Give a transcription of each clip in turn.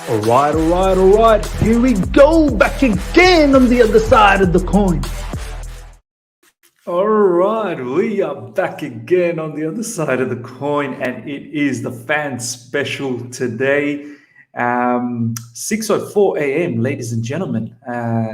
All right. Here we go, back again on the other side of the coin. All right, we are back again on the other side of the coin, and it is the fan special today, 6:04 a.m., ladies and gentlemen.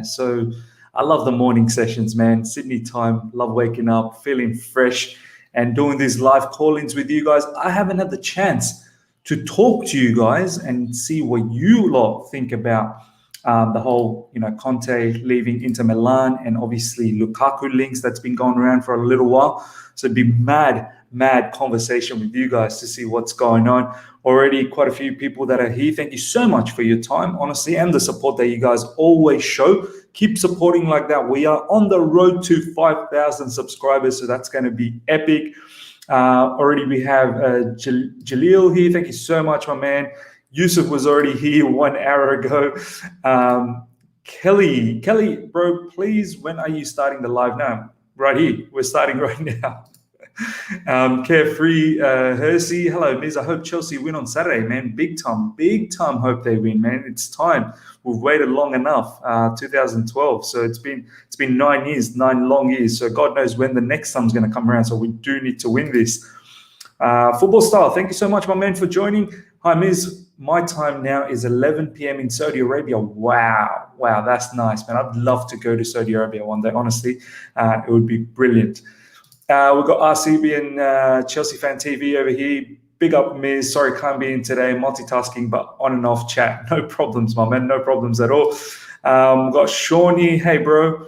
So I love the morning sessions, man. Sydney time, love waking up, feeling fresh, and doing these live call-ins with you guys. I haven't had the chance to talk to you guys and see what you lot think about the whole, Conte leaving Inter Milan and obviously Lukaku links that's been going around for a little while. So it'd be mad conversation with you guys to see what's going on. Already quite a few people that are here. Thank you so much for your time, honestly, and the support that you guys always show. Keep supporting like that. We are on the road to 5,000 subscribers, so that's going to be epic. Already we have Jalil here. Thank you so much, my man. Yusuf was already here 1 hour ago. Kelly, bro, please, when are you starting the live now? Right here. We're starting right now. Carefree Hersey, hello, Miz. I hope Chelsea win on Saturday, man. Big time. Hope they win, man. It's time. We've waited long enough. 2012. So it's been 9 years, 9 long years. So God knows when the next time's going to come around. So we do need to win this. Football Style, thank you so much, my man, for joining. Hi, Miz. My time now is 11 p.m. in Saudi Arabia. Wow, that's nice, man. I'd love to go to Saudi Arabia one day, honestly. It would be brilliant. We've got RCB and Chelsea Fan TV over here. Big up, Miz. Sorry, can't be in today. Multitasking, but on and off chat. No problems, my man. No problems at all. We've got Shawnee. Hey, bro.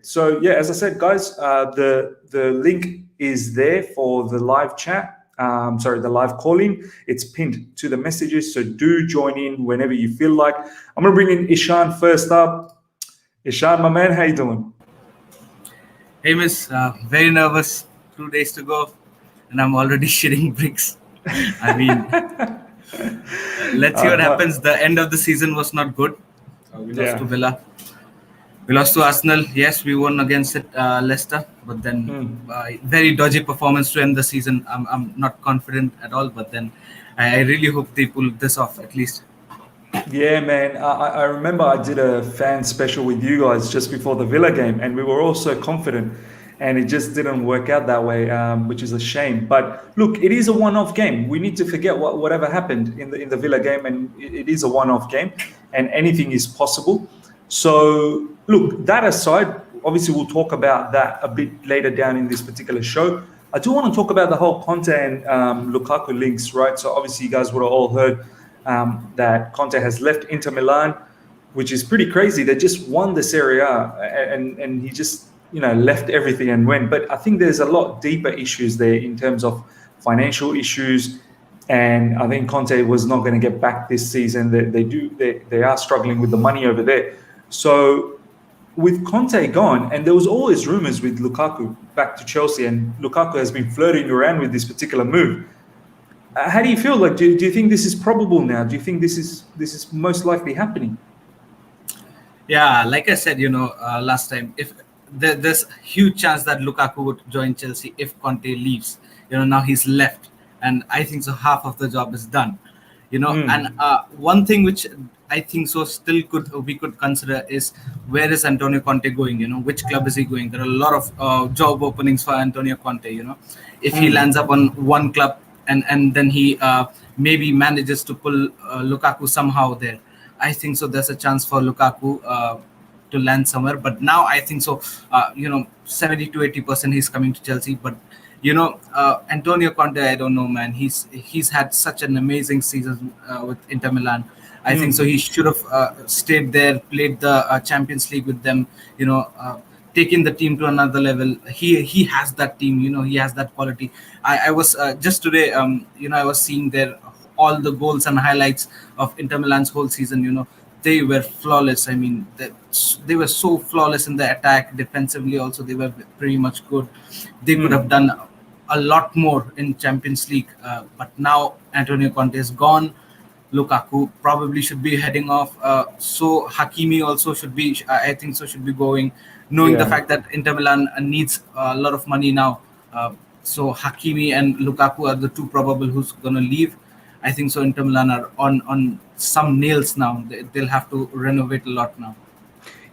So, as I said, guys, the link is there for the live chat. The live calling. It's pinned to the messages, so do join in whenever you feel like. I'm going to bring in Ishan first up. Ishan, my man, how you doing? Hey, Miss. Very nervous. 2 days to go, and I'm already shitting bricks. I mean, let's see what happens. The end of the season was not good. We lost to Villa. We lost to Arsenal. Yes, we won against Leicester, but then very dodgy performance to end the season. I'm not confident at all, but then I really hope they pull this off at least. Yeah, man. I remember I did a fan special with you guys just before the Villa game, and we were all so confident, and it just didn't work out that way, which is a shame. But look, it is a one-off game. We need to forget whatever happened in the Villa game, and it is a one-off game, and anything is possible. So, look, that aside, obviously we'll talk about that a bit later down in this particular show. I do want to talk about the whole Conte and Lukaku links, right? So obviously you guys would have all heard that Conte has left Inter Milan, which is pretty crazy. They just won the Serie A and he just, left everything and went. But I think there's a lot deeper issues there in terms of financial issues. And I think Conte was not going to get back this season. They are struggling with the money over there. So with Conte gone, and there was always rumors with Lukaku back to Chelsea, and Lukaku has been flirting around with this particular move. How do you feel? Like, do you think this is probable now? Do you think this is most likely happening? Yeah, like I said, last time, if there's a huge chance that Lukaku would join Chelsea if Conte leaves. Now he's left, and I think so half of the job is done. And one thing which I think so still we could consider is where is Antonio Conte going? Which club is he going? There are a lot of job openings for Antonio Conte. If he lands up on one club and then he maybe manages to pull Lukaku somehow there, I think so there's a chance for Lukaku to land somewhere. But now I think so 70 to 80% he's coming to Chelsea. But Antonio Conte, I don't know, man. He's had such an amazing season with Inter Milan. I think so he should have stayed there, played the Champions League with them, taken the team to another level. He has that team, he has that quality. I was just today, I was seeing there all the goals and highlights of Inter Milan's whole season, they were flawless. I mean, they were so flawless in the attack. Defensively also, they were pretty much good. They could have done a lot more in Champions League. But now Antonio Conte is gone. Lukaku probably should be heading off. So Hakimi also should be, I think so, should be going, knowing the fact that Inter Milan needs a lot of money now. So Hakimi and Lukaku are the two probable who's going to leave. I think so. Inter Milan are on some nails now. They'll have to renovate a lot now.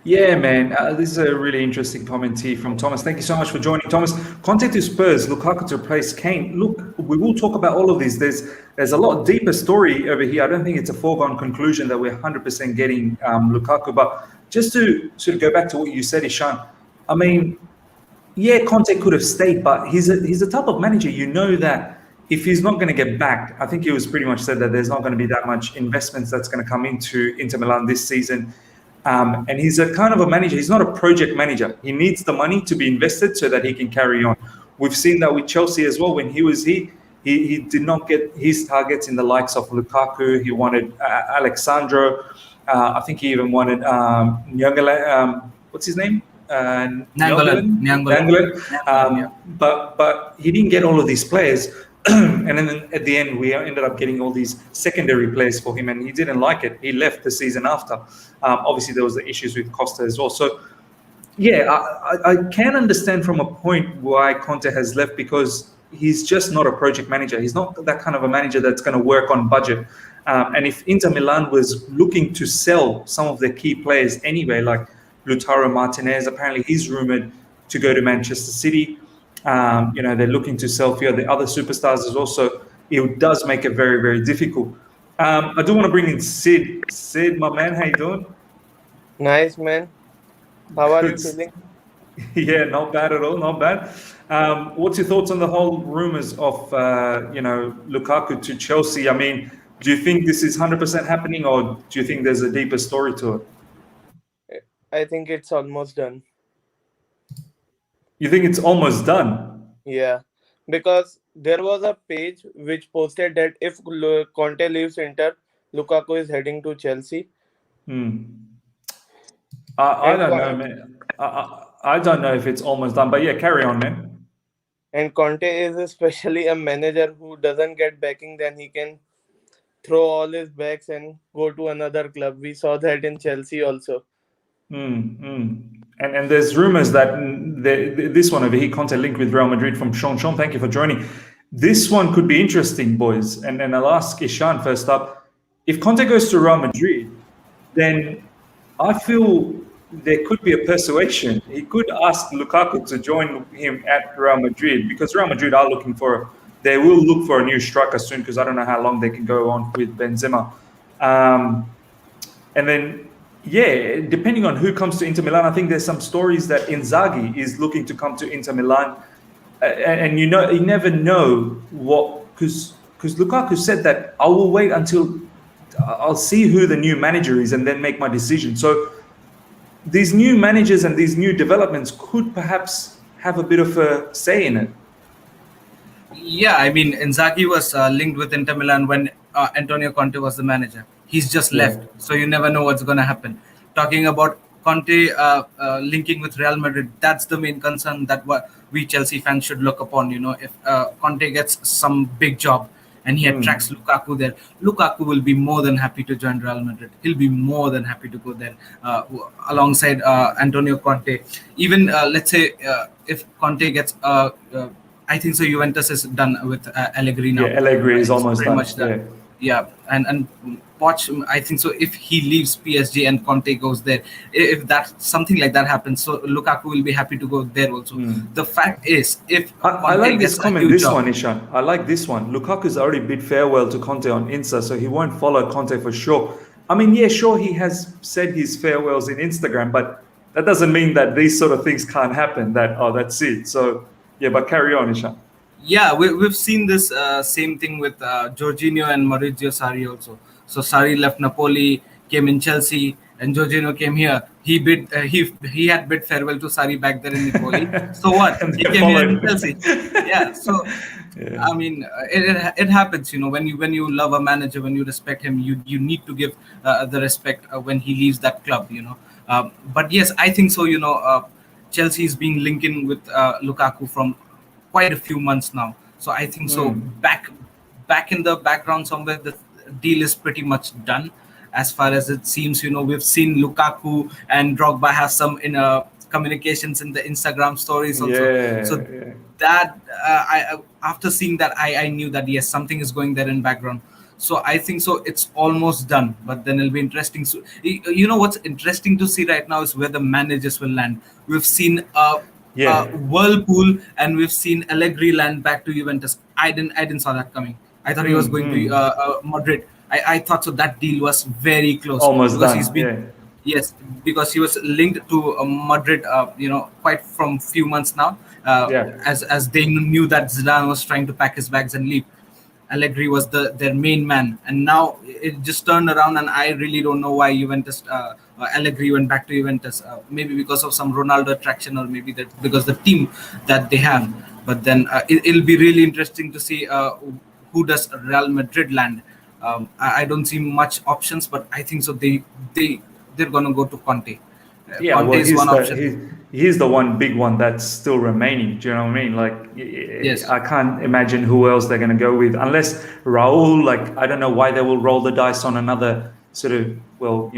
Yeah, man. This is a really interesting comment here from Thomas. Thank you so much for joining, Thomas. Conte to Spurs, Lukaku to replace Kane. Look, we will talk about all of this. There's a lot deeper story over here. I don't think it's a foregone conclusion that we're 100% getting Lukaku. But just to sort of go back to what you said, Ishan, I mean, yeah, Conte could have stayed, but he's a type of manager. You know that if he's not going to get backed, I think he was pretty much said that there's not going to be that much investments that's going to come into Inter Milan this season. And he's a kind of a manager. He's not a project manager. He needs the money to be invested so that he can carry on. We've seen that with Chelsea as well. When he did not get his targets in the likes of Lukaku. He wanted Alexandro. I think he even wanted what's his name? Nangolan. But he didn't get all of these players. And then at the end, we ended up getting all these secondary players for him, and he didn't like it. He left the season after. Obviously, there was the issues with Costa as well. So, yeah, I can understand from a point why Conte has left, because he's just not a project manager. He's not that kind of a manager that's going to work on budget. And if Inter Milan was looking to sell some of their key players anyway, like Lautaro Martinez, apparently he's rumored to go to Manchester City. They're looking to sell a few of the other superstars as well. So it does make it very, very difficult. I do want to bring in Sid. Sid, my man, how you doing? Nice, man. How are you feeling? Yeah, not bad at all. Not bad. What's your thoughts on the whole rumors of, Lukaku to Chelsea? I mean, do you think this is 100% happening, or do you think there's a deeper story to it? I think it's almost done. You think it's almost done? Yeah, because there was a page which posted that if Conte leaves Inter, Lukaku is heading to Chelsea. I don't know, man. I don't know if it's almost done, but yeah, carry on, man. And Conte is especially a manager who doesn't get backing, then he can throw all his backs and go to another club. We saw that in Chelsea also. And there's rumors that this one over here, Conte linked with Real Madrid from Sean. Sean, thank you for joining. This one could be interesting, boys. And I'll ask Ishan first up. If Conte goes to Real Madrid, then I feel there could be a persuasion. He could ask Lukaku to join him at Real Madrid, because Real Madrid are they will look for a new striker soon, because I don't know how long they can go on with Benzema. And then, yeah, depending on who comes to Inter Milan, I think there's some stories that Inzaghi is looking to come to Inter Milan. And you never know what, because Lukaku said that I will wait until I'll see who the new manager is and then make my decision. So these new managers and these new developments could perhaps have a bit of a say in it. Yeah, I mean, Inzaghi was linked with Inter Milan when Antonio Conte was the manager. He's just left, so you never know what's going to happen. Talking about Conte linking with Real Madrid, that's the main concern that we Chelsea fans should look upon. If Conte gets some big job and he attracts Lukaku there, Lukaku will be more than happy to join Real Madrid. He'll be more than happy to go there alongside Antonio Conte. Even let's say if Conte gets, I think so, Juventus is done with Allegri now. Yeah, Allegri is almost pretty done. much done. Yeah, and Poch, I think so. If he leaves PSG and Conte goes there, if that something like that happens, so Lukaku will be happy to go there also. The fact is, if I like this comment, one, Ishan. I like this one. Lukaku's already bid farewell to Conte on Insta, so he won't follow Conte for sure. I mean, yeah, sure, he has said his farewells in Instagram, but that doesn't mean that these sort of things can't happen. That's it. So yeah, but carry on, Ishan. Yeah, we've seen this same thing with Jorginho and Maurizio Sarri also. So Sarri left Napoli, came in Chelsea, and Jorginho came here. He had bid farewell to Sarri back there in Napoli. So what? He came here in Chelsea. Yeah. So yeah. I mean, it happens. When you love a manager, when you respect him, you need to give the respect when he leaves that club. But yes, I think so. Chelsea is being linked in with Lukaku from quite a few months now. So I think so back in the background somewhere, the deal is pretty much done as far as it seems. We've seen Lukaku and Drogba have some communications in the Instagram stories also. That I after seeing that, I knew that yes, something is going there in background. So I think so. It's almost done, but then it'll be interesting. So you know what's interesting to see right now is where the managers will land. We've seen Yeah. Whirlpool, and we've seen Allegri land back to Juventus. I didn't saw that coming. I thought he was going to Madrid. I thought so. That deal was very close Almost because he's done. been, Yeah. yes, because he was linked to Madrid. Quite from few months now. Yeah. As they knew that Zidane was trying to pack his bags and leave. Allegri was their main man, and now it just turned around. And I really don't know why Juventus Allegri went back to Juventus. Maybe because of some Ronaldo attraction, or maybe that because the team that they have. But then it'll be really interesting to see who does Real Madrid land. I don't see much options, but I think so. They're gonna go to Conte. Yeah, Conte well, is one option. he's the one big one that's still remaining. Do you know what I mean? Like, Yes. I can't imagine who else they're going to go with, unless Raul. Like, I don't know why they will roll the dice on another sort of, well,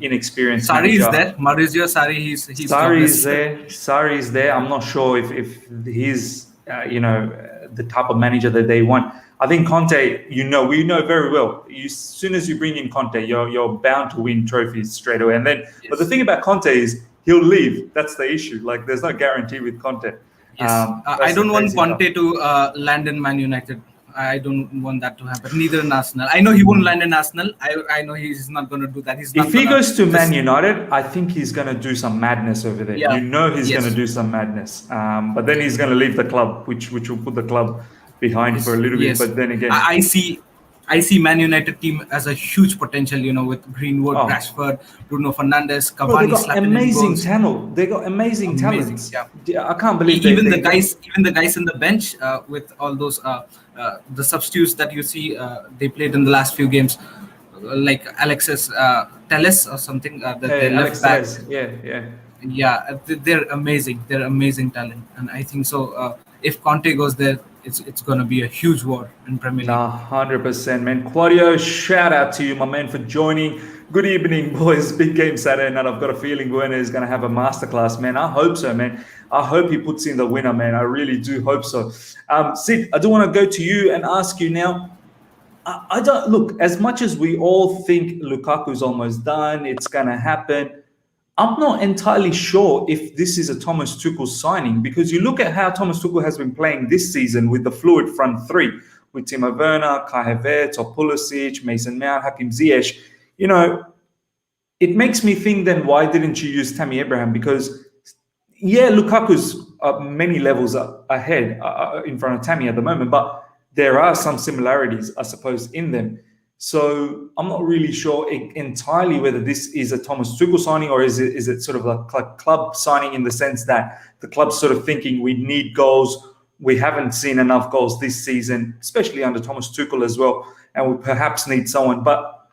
inexperienced Sari is manager. there. Maurizio Sari, he's Sari's jobless. there. Sari's there. I'm not sure if he's the type of manager that they want. I think Conte, we know very well. As soon as you bring in Conte, you're bound to win trophies straight away. And then, but the thing about Conte is he'll leave. That's the issue. Like, there's no guarantee with Conte. Yes, I don't want Conte to land in Man United. I don't want that to happen. Neither in Arsenal. I know he won't land in Arsenal. I know he's not going to do that. He's not. If he goes to Man United, I think he's going to do some madness over there. Yeah. He's Yes. going to do some madness. But then he's going to leave the club, which will put the club behind for a little Yes. bit. But then again, I see Man United team as a huge potential. With Greenwood, Oh. Rashford, Bruno Fernandes, bro, Cavani, they got slapping in amazing goals. talent. They got amazing talents. Yeah. I can't believe Even they the guys in the bench with all those the substitutes that you see they played in the last few games, like Alexis Telles or something. Hey, left Alex back. Telles. Yeah. Yeah, they're amazing. They're amazing talent, and I think so. If Conte goes there, it's going to be a huge war in Premier League. Nah, 100%, man. Claudio, shout out to you, my man, for joining. Good evening, boys. Big game Saturday night. I've got a feeling Werner is going to have a masterclass, man. I hope so, man. I hope he puts in the winner, man. I really do hope so. Sid, I do want to go to you and ask you now. I don't look, as much as we all think Lukaku's almost done, it's going to happen. I'm not entirely sure if this is a Thomas Tuchel signing, because you look at how Thomas Tuchel has been playing this season with the fluid front three, with Timo Werner, Kai Havertz, Pulisic, Mason Mount, Hakim Ziyech. It makes me think, then why didn't you use Tammy Abraham? Because, yeah, Lukaku's many levels ahead in front of Tammy at the moment, but there are some similarities, I suppose, in them. So I'm not really sure entirely whether this is a Thomas Tuchel signing, or is it sort of a club signing, in the sense that the club's sort of thinking we need goals. We haven't seen enough goals this season, especially under Thomas Tuchel as well, and we perhaps need someone. But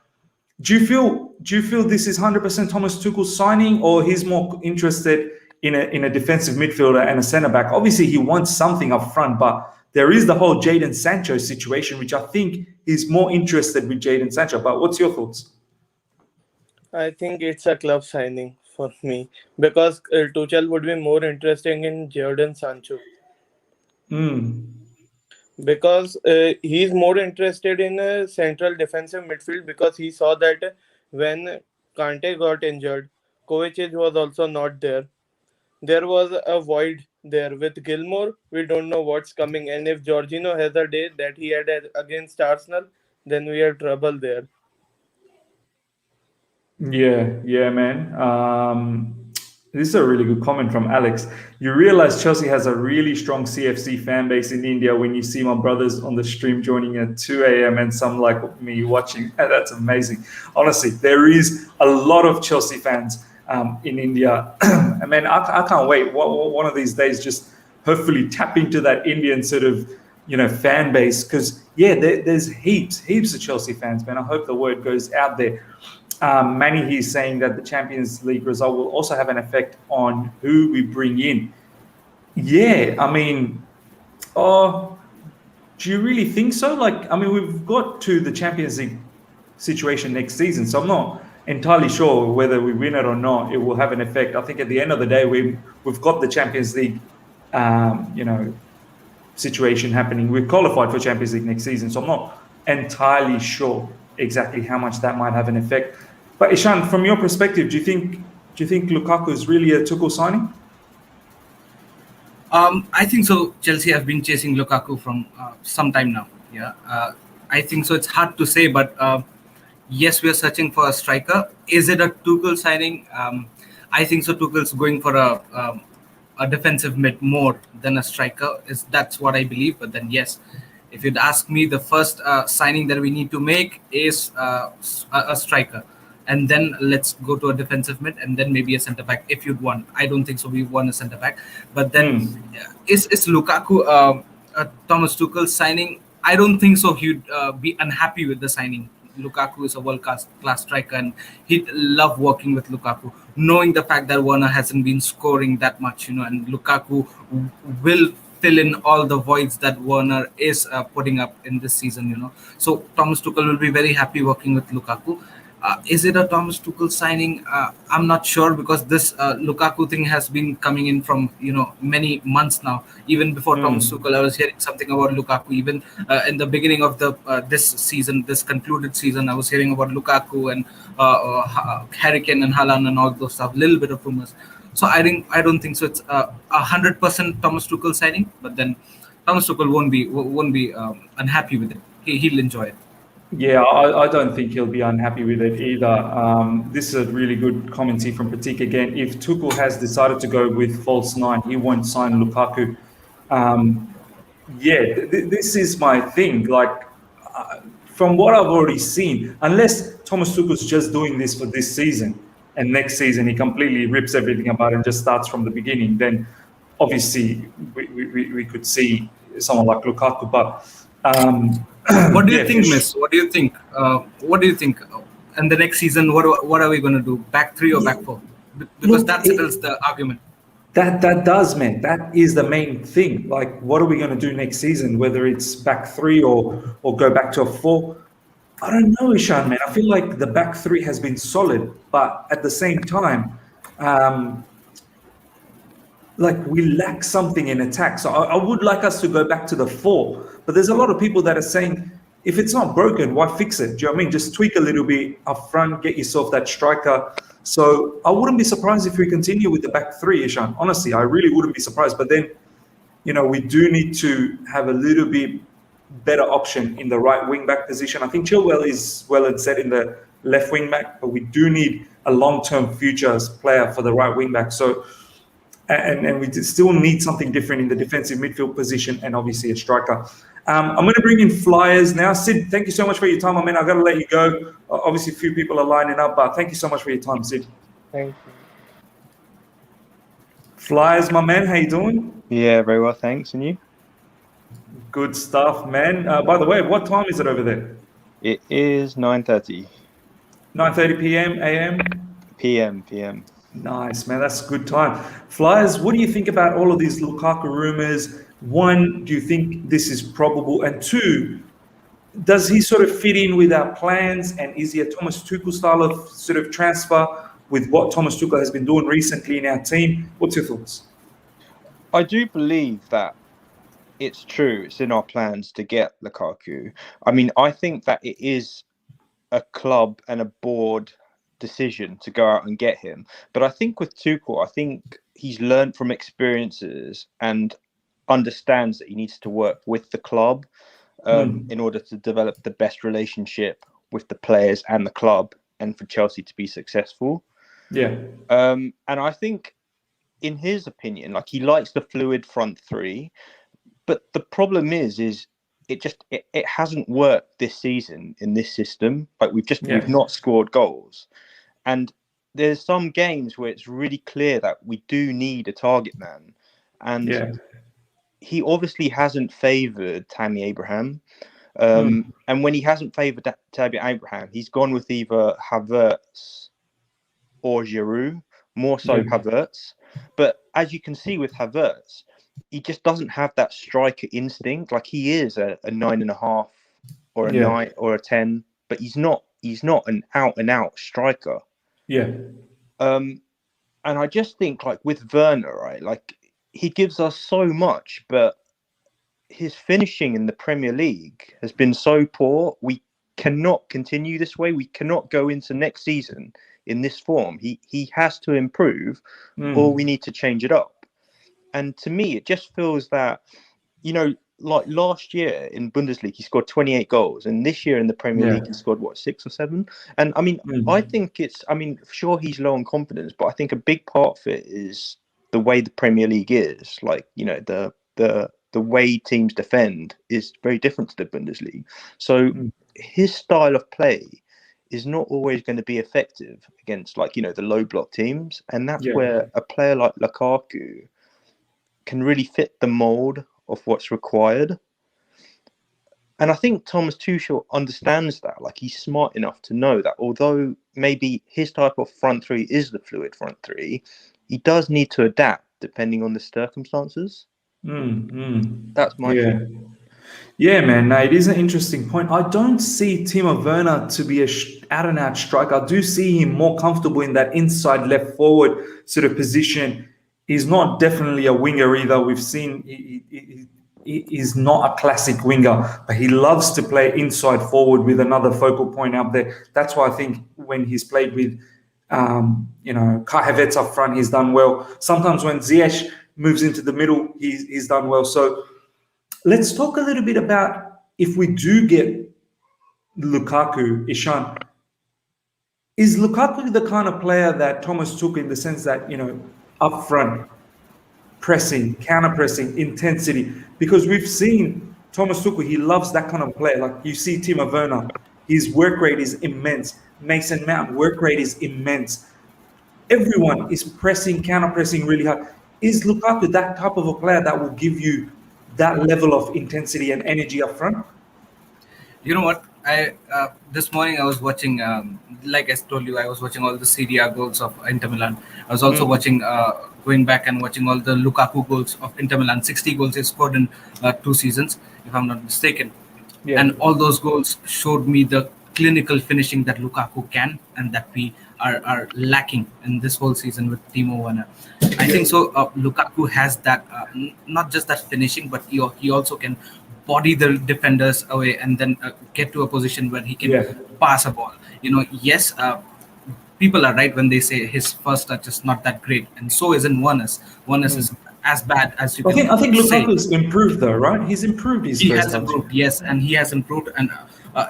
do you feel this is 100% Thomas Tuchel signing, or he's more interested in a defensive midfielder and a centre back? Obviously, he wants something up front, but there is the whole Jadon Sancho situation, which I think he's more interested with Jadon Sancho. But what's your thoughts? I think it's a club signing for me, because Tuchel would be more interested in Jadon Sancho, because he's more interested in a central defensive midfield, because he saw that when Kante got injured, Kovacic was also not there. There was a void there with Gilmore. We don't know what's coming, and if Jorginho has a day that he had against Arsenal, then we are trouble there. Yeah, man. This is a really good comment from Alex. You realize Chelsea has a really strong CFC fan base in India when you see my brothers on the stream joining at 2 a.m. and some like me watching. That's amazing. Honestly, there is a lot of Chelsea fans in India. I mean, I can't wait. One of these days, just hopefully tap into that Indian sort of, fan base. Because, yeah, there's heaps of Chelsea fans, man. I hope the word goes out there. Manny here is saying that the Champions League result will also have an effect on who we bring in. Yeah, I mean, do you really think so? Like, I mean, we've got to the Champions League situation next season, so I'm not entirely sure whether we win it or not. It will have an effect. I think at the end of the day, we've got the Champions League, situation happening. We've qualified for Champions League next season, so I'm not entirely sure exactly how much that might have an effect. But Ishan, from your perspective, do you think Lukaku is really a Tuchel signing? I think so. Chelsea have been chasing Lukaku from some time now. Yeah, I think so. It's hard to say, but yes, we are searching for a striker. Is it a Tuchel signing? I think so. Tuchel's going for a defensive mid more than a striker. Is That's what I believe. But then yes, if you'd ask me, the first signing that we need to make is a striker, and then let's go to a defensive mid, and then maybe a centre back if you'd want. I don't think so. We want a centre back, but then is Lukaku a Thomas Tuchel signing? I don't think so. He'd be unhappy with the signing. Lukaku is a world class striker, and he'd love working with Lukaku, knowing the fact that Werner hasn't been scoring that much, and Lukaku will fill in all the voids that Werner is putting up in this season. So Thomas Tuchel will be very happy working with Lukaku. Is it a Thomas Tuchel signing? I'm not sure, because this Lukaku thing has been coming in from many months now. Even before Thomas Tuchel, I was hearing something about Lukaku. Even in the beginning of the this season, this concluded season, I was hearing about Lukaku and Harry Kane and Haaland and all those stuff. Little bit of rumors. So I don't think so. It's 100% Thomas Tuchel signing, but then Thomas Tuchel won't be unhappy with it. He'll enjoy it. Yeah, I don't think he'll be unhappy with it either. This is a really good commentary from Pratik again. If Tuchel has decided to go with false nine, he won't sign Lukaku. Yeah, this is my thing. Like, from what I've already seen, unless Thomas Tuchel's just doing this for this season, and next season he completely rips everything apart and just starts from the beginning, then obviously we could see someone like Lukaku. But What do you yeah, think, Miss? What do you think? What do you think? And the next season, what are we going to do? Back three or back four? Because look, that settles the argument. that does, man. That is the main thing. Like, what are we going to do next season? Whether it's back three or go back to a four. I don't know, Ishan, man. I feel like the back three has been solid, but at the same time, like, we lack something in attack. So I would like us to go back to the four. But there's a lot of people that are saying, if it's not broken, why fix it? Do you know what I mean? Just tweak a little bit up front, get yourself that striker. So I wouldn't be surprised if we continue with the back three, Ishan. Honestly, I really wouldn't be surprised. But then, we do need to have a little bit better option in the right wing back position. I think Chilwell is well and set in the left wing back, but we do need a long-term futures player for the right wing back. So, and we still need something different in the defensive midfield position, and obviously a striker. I'm going to bring in Flyers now. Sid, thank you so much for your time. I mean, I've got to let you go. Obviously, a few people are lining up, but thank you so much for your time, Sid. Thank you. Flyers, my man, how you doing? Yeah, very well, thanks. And you? Good stuff, man. By the way, what time is it over there? It is 9:30 9:30 p.m. a.m. p.m. Nice, man. That's a good time. Flyers, what do you think about all of these Lukaku rumors? One, do you think this is probable? And two, does he sort of fit in with our plans? And is he a Thomas Tuchel style of sort of transfer with what Thomas Tuchel has been doing recently in our team? What's your thoughts? I do believe that it's true. It's in our plans to get Lukaku. I mean, I think that it is a club and a board decision to go out and get him. But I think with Tuchel, I think he's learned from experiences and understands that he needs to work with the club in order to develop the best relationship with the players and the club, and for Chelsea to be successful. Yeah. And I think, in his opinion, like, he likes the fluid front three, but the problem is it hasn't worked this season in this system. Like, we've not scored goals, and there's some games where it's really clear that we do need a target man, and he obviously hasn't favoured Tammy Abraham. And when he hasn't favoured Tammy Abraham, he's gone with either Havertz or Giroud, more so Havertz. But as you can see with Havertz, he just doesn't have that striker instinct. Like, he is a 9.5 or a 9 or a 10, but he's not an out and out striker. Yeah. And I just think, like, with Werner, right, like, he gives us so much, but his finishing in the Premier League has been so poor. We cannot continue this way. We cannot go into next season in this form. He has to improve, or we need to change it up. And to me, it just feels that, like last year in Bundesliga, he scored 28 goals. And this year in the Premier League, he scored, 6 or 7? And I mean, I think sure, he's low on confidence, but I think a big part of it is the way the Premier League is. Like, the way teams defend is very different to the Bundesliga. So his style of play is not always going to be effective against, the low block teams. And that's where a player like Lukaku can really fit the mold of what's required. And I think Thomas Tuchel understands that. Like, he's smart enough to know that although maybe his type of front three is the fluid front three, he does need to adapt depending on the circumstances. That's my thing. Yeah, man. No, it is an interesting point. I don't see Timo Werner to be a out-and-out striker. I do see him more comfortable in that inside left forward sort of position. He's not definitely a winger either. We've seen he's not a classic winger, but he loves to play inside forward with another focal point up there. That's why I think when he's played with, Kai Havertz up front, he's done well. Sometimes when Ziyech moves into the middle, he's done well. So let's talk a little bit about if we do get Lukaku, Ishan. Is Lukaku the kind of player that Thomas took in the sense that, up front, pressing, counter-pressing, intensity? Because we've seen Thomas Tuchel, he loves that kind of player. Like you see Timo Werner, his work rate is immense. Mason Mount, work rate is immense. Everyone is pressing, counter-pressing really hard. Is Lukaku that type of a player that will give you that level of intensity and energy up front? You know what? This morning I was watching, like I told you, I was watching all the Serie A goals of Inter Milan. I was also watching, going back and watching all the Lukaku goals of Inter Milan. 60 goals he scored in 2 seasons, if I'm not mistaken. And all those goals showed me the clinical finishing that Lukaku can, and that we are lacking in this whole season with Timo Werner. I think so. Lukaku has that, not just that finishing, but he also can body the defenders away and then get to a position where he can pass a ball. Yes, people are right when they say his first touch is not that great, and so isn't Werner's. Werner's is as bad as you can. I think Lukaku's improved though, right? He's improved his He first has touch. improved, yes, and he has improved, and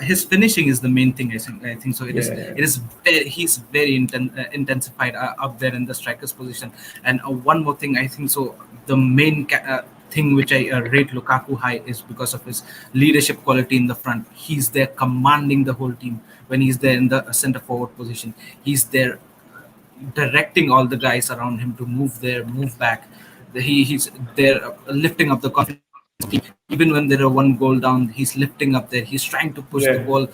his finishing is the main thing. I think so. It is. He's very intensified up there in the striker's position. And one more thing, I think so. The main thing which I rate Lukaku high is because of his leadership quality in the front. He's there commanding the whole team when he's there in the center forward position. He's there directing all the guys around him to move there, move back. He's there lifting up the confidence. Even when there are 1 goal down, he's lifting up there. He's trying to push the ball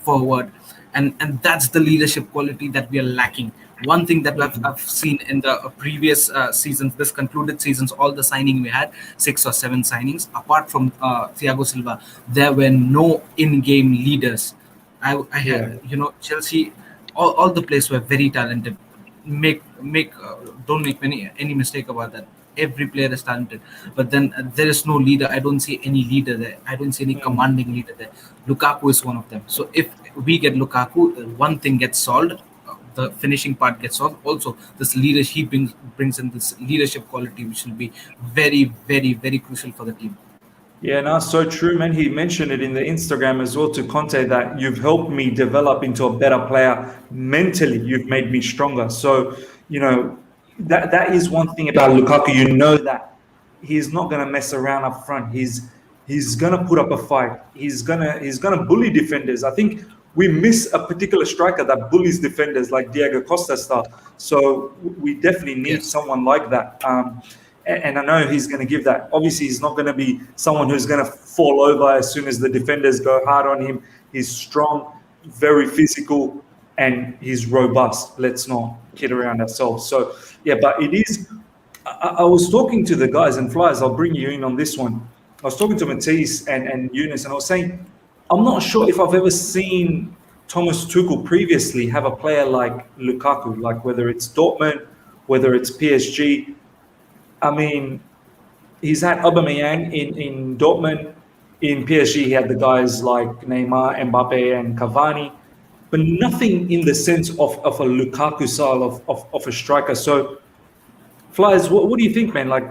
forward, and that's the leadership quality that we are lacking. One thing that I've seen in the previous seasons, this concluded seasons, all the signing we had, 6 or 7 signings, apart from Thiago Silva, there were no in-game leaders. I had, Chelsea, all the players were very talented. Don't make any mistake about that. Every player is talented, but then there is no leader. I don't see any leader there. I don't see any commanding leader there. Lukaku is one of them. So if we get Lukaku, one thing gets solved. The finishing part gets solved. Also, this leadership brings in this leadership quality, which will be very, very, very crucial for the team. Yeah, no, so true, man. He mentioned it in the Instagram as well to Conte that you've helped me develop into a better player mentally. You've made me stronger. So, that is one thing about Lukaku. That he's not gonna mess around up front. He's gonna put up a fight. He's gonna bully defenders. I think we miss a particular striker that bullies defenders like Diego Costa style. So we definitely need someone like that. And I know he's going to give that. Obviously, he's not going to be someone who's going to fall over as soon as the defenders go hard on him. He's strong, very physical, and he's robust. Let's not kid around ourselves. So, but it is. I was talking to the guys and Flyers. I'll bring you in on this one. I was talking to Matisse and Eunice, and I was saying, I'm not sure if I've ever seen Thomas Tuchel previously have a player like Lukaku, like whether it's Dortmund, whether it's PSG. I mean, he's had Aubameyang in Dortmund. In PSG, he had the guys like Neymar, Mbappe, and Cavani, but nothing in the sense of a Lukaku style of a striker. So, Flies, what do you think, man? Like,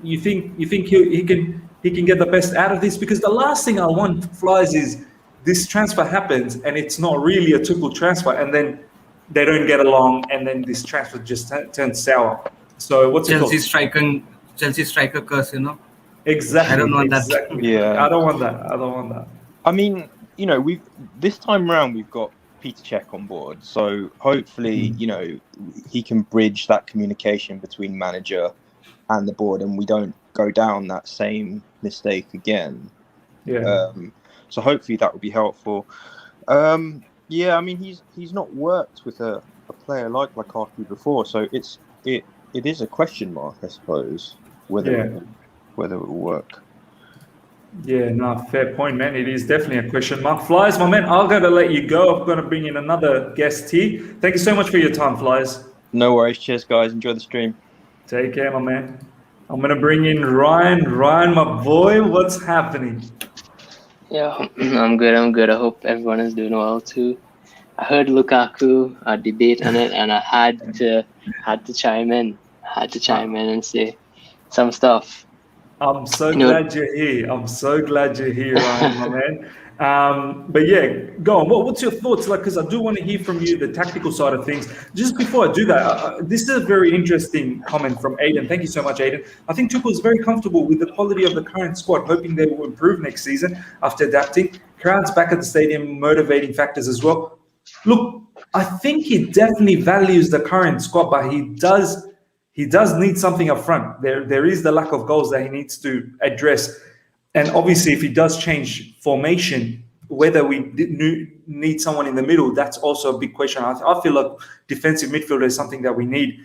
you think he can get the best out of this? Because the last thing I want, Flies, is this transfer happens and it's not really a Tuchel transfer, and then they don't get along, and then this transfer just turns sour. So, what's your Chelsea thoughts? striker curse, you know. I Exactly, don't want that. exactly. Yeah. I don't want that. I don't want that. I mean, we've this time round we've got Peter Cech on board, so hopefully, he can bridge that communication between manager and the board, and we don't go down that same mistake again. Yeah. So hopefully that will be helpful. Yeah, I mean, he's not worked with a player like Lukaku before, so it is a question mark, I suppose, whether it will work. Yeah, no, fair point, man. It is definitely a question mark. Flies, my man, I'm going to let you go. I'm going to bring in another guest here. Thank you so much for your time, Flies. No worries. Cheers, guys. Enjoy the stream. Take care, my man. I'm going to bring in Ryan. Ryan, my boy, what's happening? Yeah, I'm good. I'm good. I hope everyone is doing well too. I heard Lukaku debate on it, and I had to chime in. Had to chime in and say some stuff. I'm so You know, glad you're here. I'm so glad you're here, Ryan, my man. But yeah, go on. What's your thoughts? Like, because I do want to hear from you the tactical side of things. Just before I do that, this is a very interesting comment from Aiden. Thank you so much, Aiden. I think Tuchel is very comfortable with the quality of the current squad, hoping they will improve next season after adapting. Crowds back at the stadium, motivating factors as well. Look, I think he definitely values the current squad, but he does need something up front. There is the lack of goals that he needs to address. And obviously, if he does change formation, whether we need someone in the middle, that's also a big question. I feel like defensive midfielder is something that we need.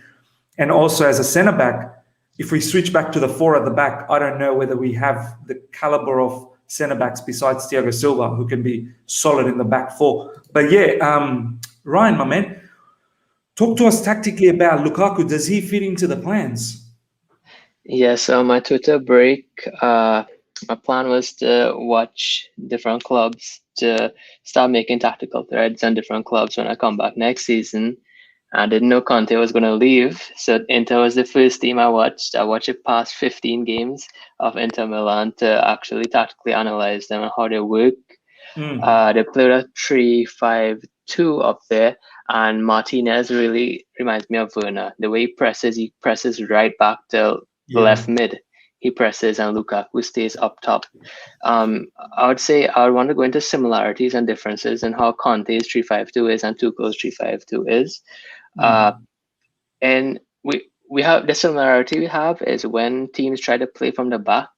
And also as a centre back, if we switch back to the four at the back, I don't know whether we have the caliber of centre backs besides Thiago Silva who can be solid in the back four. But yeah, Ryan, my man, talk to us tactically about Lukaku. Does he fit into the plans? yes, on my Twitter break, my plan was to watch different clubs to start making tactical threads on different clubs when I come back next season. I didn't know Conte was going to leave, so Inter was the first team I watched. I watched it past 15 games of Inter Milan to actually tactically analyze them and how they work. They played a 3-5-2 up there, and Martinez really reminds me of Werner. The way he presses right back to left mid. He presses and Lukaku stays up top. I would say I would want to go into similarities and differences in how Conte's 3-5-2 is and Tuchel's 3-5-2 is. And we have the similarity we have is when teams try to play from the back,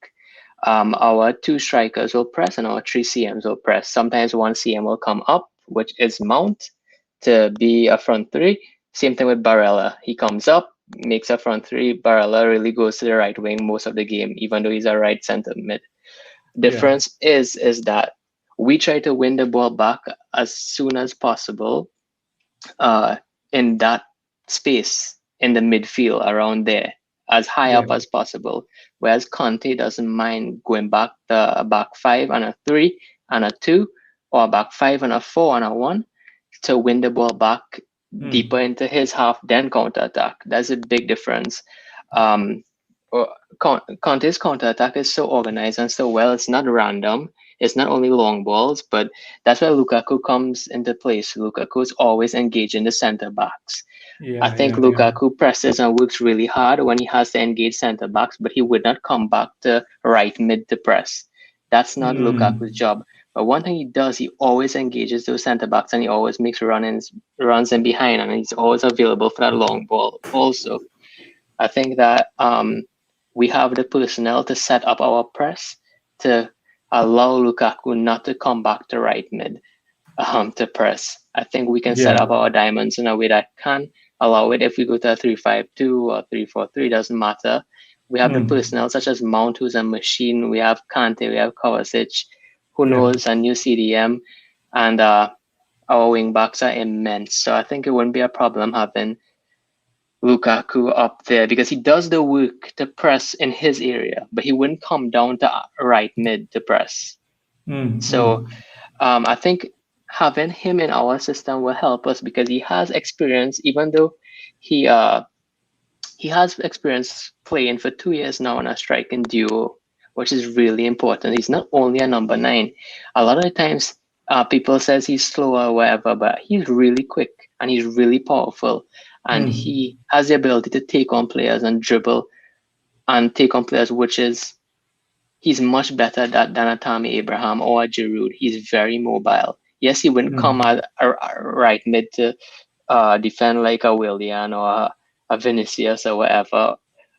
our two strikers will press and our three CMs will press. Sometimes one CM will come up, which is Mount, to be a front three. Same thing with Barella. He comes up, makes a front three. Barella really goes to the right wing most of the game, even though he's a right center mid. Difference is that we try to win the ball back as soon as possible in that space in the midfield around there, as high up as possible. Whereas Conte doesn't mind going back to a back five and a 3 and a 2, or a back 5 and a 4 and a 1 to win the ball back deeper into his half, then counter attack. That's a big difference. Conte's counter attack is so organized and so well. It's not random. It's not only long balls, but that's where Lukaku comes into place. Lukaku is always engaging the center backs. I think Lukaku presses and works really hard when he has to engage center backs, but he would not come back to right mid to press. That's not Lukaku's job. But one thing he does, he always engages those center backs and he always makes runs in behind, and he's always available for that long ball. Also, I think that we have the personnel to set up our press to allow Lukaku not to come back to right mid to press. I think we can set up our diamonds in a way that can allow it. If we go to a 3-5-2 or 3-4-3, doesn't matter. We have the personnel such as Mount, who's a machine. We have Kante, we have Kovacic, who knows, a new CDM, and our wing backs are immense. So I think it wouldn't be a problem having Lukaku up there because he does the work to press in his area, but he wouldn't come down to right mid to press. So I think having him in our system will help us because he has experience, even though he has experience playing for 2 years now in a striking duo, which is really important. He's not only a number 9. A lot of the times people says he's slow or whatever, but he's really quick and he's really powerful. And he has the ability to take on players and dribble and take on players, which is, he's much better than a Tammy Abraham or a Giroud. He's very mobile. Yes, he wouldn't come at a right mid to defend like a Willian or a Vinicius or whatever,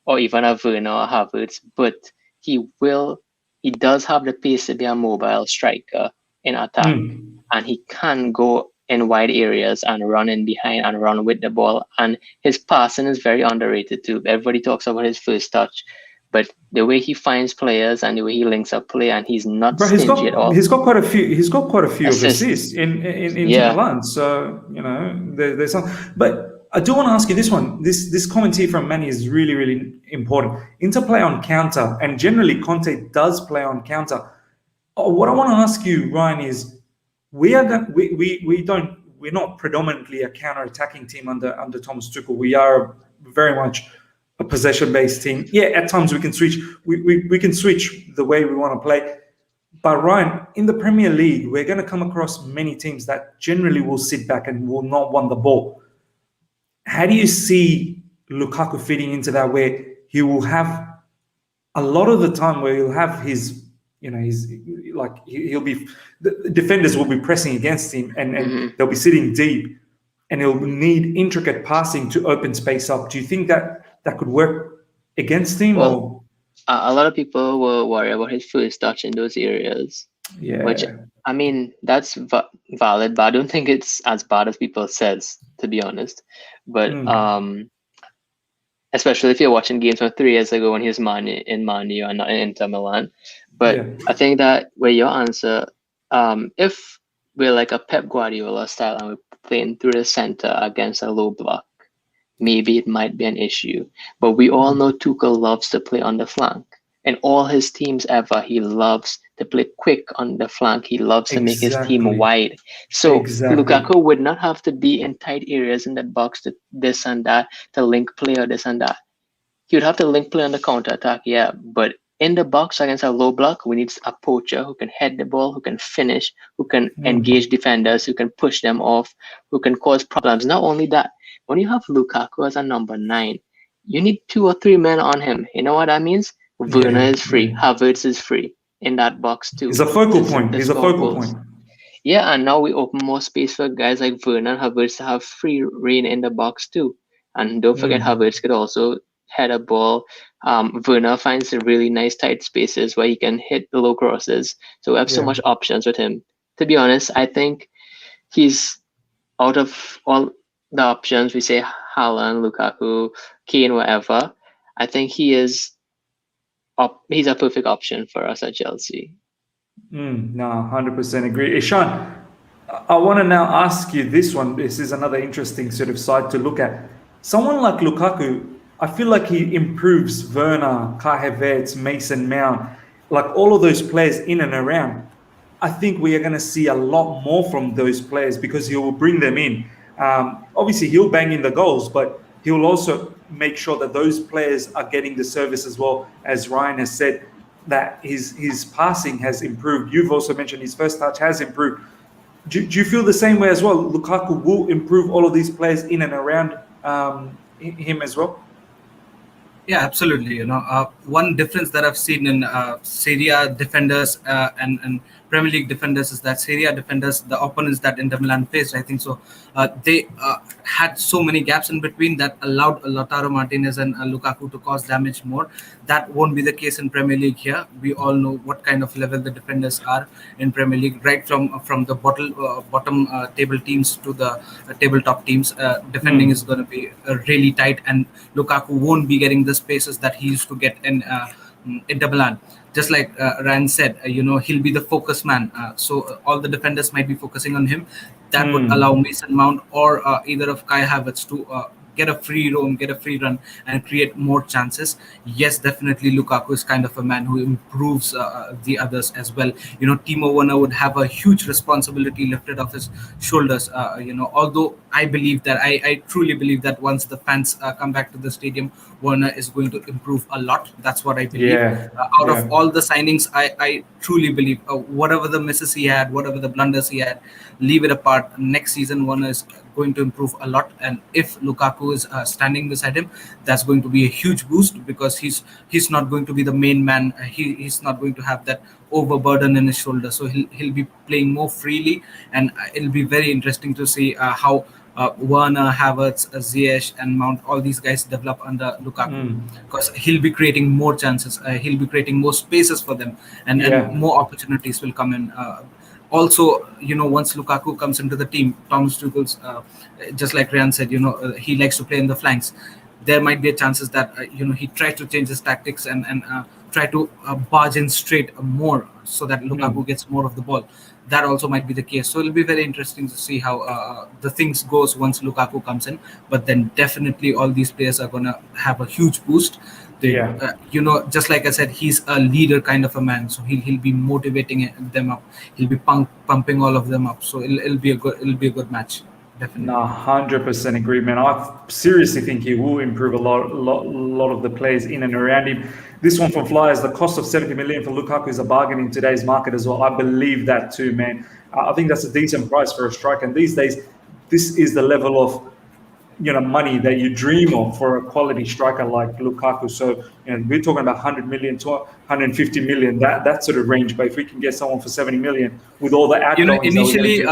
or even a Werner or Havertz, but he does have the pace to be a mobile striker in attack, and he can go in wide areas and run in behind and run with the ball. And his passing is very underrated too. Everybody talks about his first touch, but the way he finds players and the way he links up play, and he's not stingy at all. He's got quite a few. He's got quite a few assists in Milan. So there's some. But I do want to ask you this one. This comment here from Manny is really, really important. Interplay on counter, and generally Conte does play on counter. What I want to ask you, Ryan, is we're not predominantly a counter-attacking team under Thomas Tuchel. We are very much a possession-based team. Yeah, at times we can switch. We can switch the way we want to play. But Ryan, in the Premier League, we're going to come across many teams that generally will sit back and will not want the ball. How do you see Lukaku fitting into that, where he will have a lot of the time where he'll have his, he'll be, the defenders will be pressing against him and they'll be sitting deep and he'll need intricate passing to open space up. Do you think that could work against him? Well, a lot of people will worry about his first touch in those areas. Yeah. Which, I mean, that's valid, but I don't think it's as bad as people says, to be honest. But especially if you're watching games from 3 years ago when he was in Man U and not in Inter Milan. But I think that with your answer, if we're like a Pep Guardiola style and we're playing through the center against a low block, maybe it might be an issue. But we all know Tuchel loves to play on the flank. In all his teams ever, he loves to play quick on the flank. He loves to make his team wide. So Lukaku would not have to be in tight areas in that box to this and that, to link play or this and that. He would have to link play on the counter attack, yeah. But in the box against a low block, we need a poacher who can head the ball, who can finish, who can engage defenders, who can push them off, who can cause problems. Not only that, when you have Lukaku as a number 9, you need 2 or 3 men on him. You know what that means? Werner is free. Havertz is free in that box too. He's a focal point. Yeah, and now we open more space for guys like Werner and Havertz to have free reign in the box too. And don't forget, Havertz could also head a ball. Werner finds the really nice tight spaces where he can hit the low crosses. So we have so much options with him. To be honest, I think he's out of all the options. We say Haaland, Lukaku, Kane, whatever. I think he's a perfect option for us at Chelsea. No, 100% agree. Ishan, I want to now ask you this one. This is another interesting sort of side to look at. Someone like Lukaku, I feel like he improves Werner, Kai Havertz, Mason Mount, like all of those players in and around. I think we are going to see a lot more from those players because he will bring them in. Obviously, he'll bang in the goals, but he will also make sure that those players are getting the service as well. As Ryan has said, that his passing has improved. You've also mentioned his first touch has improved. Do you feel the same way as well? Lukaku will improve all of these players in and around him as well? Yeah, absolutely. One difference that I've seen in Serie A defenders and Premier League defenders is that Serie A defenders, the opponents that Inter Milan faced, I think so, they had so many gaps in between that allowed Lautaro Martinez and Lukaku to cause damage more. That won't be the case in Premier League here. We all know what kind of level the defenders are in Premier League, right from the bottom table teams to the tabletop teams. Defending is going to be really tight, and Lukaku won't be getting the spaces that he used to get in Inter Milan. Just like Ryan said, he'll be the focus man. So all the defenders might be focusing on him. That would allow Mason Mount or either of Kai Havertz to get a free roam, get a free run, and create more chances. Yes, definitely Lukaku is kind of a man who improves the others as well. Timo Werner would have a huge responsibility lifted off his shoulders. Although I believe that I truly believe that once the fans come back to the stadium, Werner is going to improve a lot. That's what I believe. Yeah, Out of yeah, all the signings, I truly believe whatever the misses he had, whatever the blunders he had, leave it apart. Next season, Werner is going to improve a lot, and if Lukaku is standing beside him, that's going to be a huge boost because he's not going to be the main man. He's not going to have that overburden in his shoulder, so he'll be playing more freely, and it'll be very interesting to see how Werner, Havertz, Ziyech, and Mount, all these guys develop under Lukaku, because he'll be creating more chances, he'll be creating more spaces for them, and yeah. more opportunities will come in. Also, once Lukaku comes into the team, Thomas Tuchel's, just like Ryan said, he likes to play in the flanks. There might be a chances that he tries to change his tactics and try to barge in straight more so that Lukaku gets more of the ball. That also might be the case. So it'll be very interesting to see how the things goes once Lukaku comes in. But then definitely all these players are gonna have a huge boost. Just like I said, he's a leader kind of a man, so he'll be motivating them up. He'll be pumping all of them up. So it'll be a good match. Definitely. No, 100% agree, man. I seriously think he will improve a lot of the players in and around him. This one from Flyers, the cost of 70 million for Lukaku is a bargain in today's market as well. I believe that too, man. I think that's a decent price for a striker. And these days, this is the level of money that you dream of for a quality striker like Lukaku. So we're talking about 100 million to 150 million, that sort of range. But if we can get someone for 70 million with all the outgoings, initially.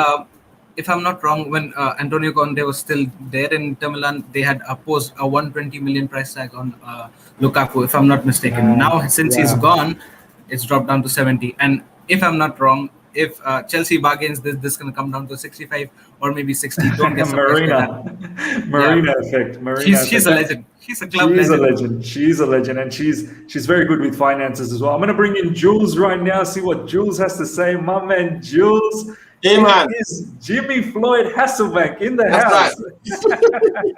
If I'm not wrong, when Antonio Conte was still there in Inter Milan, they had opposed a 120 million price tag on Lukaku, if I'm not mistaken. Now, since he's gone, it's dropped down to 70. And if I'm not wrong, if Chelsea bargains, this is going to come down to 65 or maybe 60. Don't get surprised by that. Marina effect. She's a legend. She's a club legend. She's a legend, and she's very good with finances as well. I'm going to bring in Jules right now, see what Jules has to say. My man, Jules. Hey, man. Is Jimmy Floyd Hasselbank in the house? Right.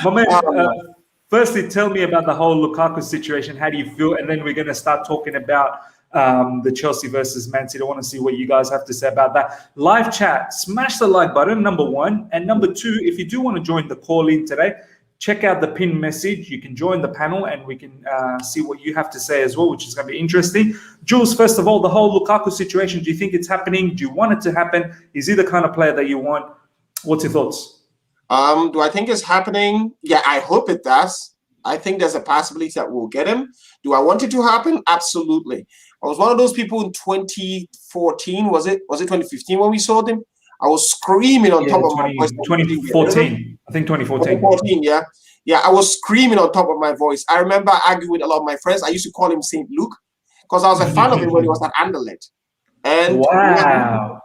My man, firstly, tell me about the whole Lukaku situation. How do you feel? And then we're going to start talking about the Chelsea versus Man City. I want to see what you guys have to say about that. Live chat, smash the like button, number one. And number two, if you do want to join the call in today, check out the pinned message. You can join the panel and we can see what you have to say as well, which is going to be interesting. Jules, first of all, the whole Lukaku situation, do you think it's happening? Do you want it to happen? Is he the kind of player that you want? What's your thoughts? Do I think it's happening? Yeah, I hope it does. I think there's a possibility that we'll get him. Do I want it to happen? Absolutely. I was one of those people in 2014. Was it 2015 when we sold him? I was screaming on top of my voice. 2014. I think 2014. 2014, yeah. Yeah, I was screaming on top of my voice. I remember arguing with a lot of my friends. I used to call him St. Luke because I was a fan of him when he was at Anderlecht. And wow.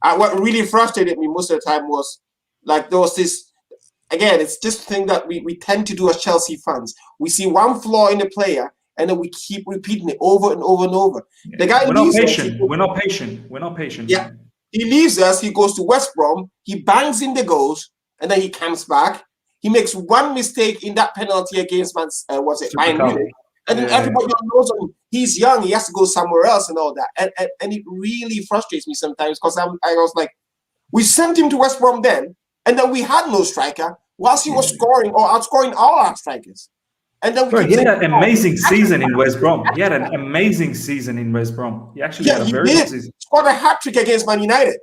What really frustrated me most of the time was like there was this, again, it's this thing that we tend to do as Chelsea fans. We see one flaw in a player and then we keep repeating it over and over and over. Yeah. The guy We're not patient. Yeah. He leaves us, he goes to West Brom, he bangs in the goals, and then he comes back. He makes one mistake in that penalty against Bayern Munich. And then everybody knows him. He's young, he has to go somewhere else and all that. And it really frustrates me sometimes because I was like, we sent him to West Brom then, and then we had no striker whilst he was scoring or outscoring all our strikers. And then he had an amazing season in West Brom. He had an amazing season in West Brom. He actually had a very good season. Scored a hat-trick against Man United.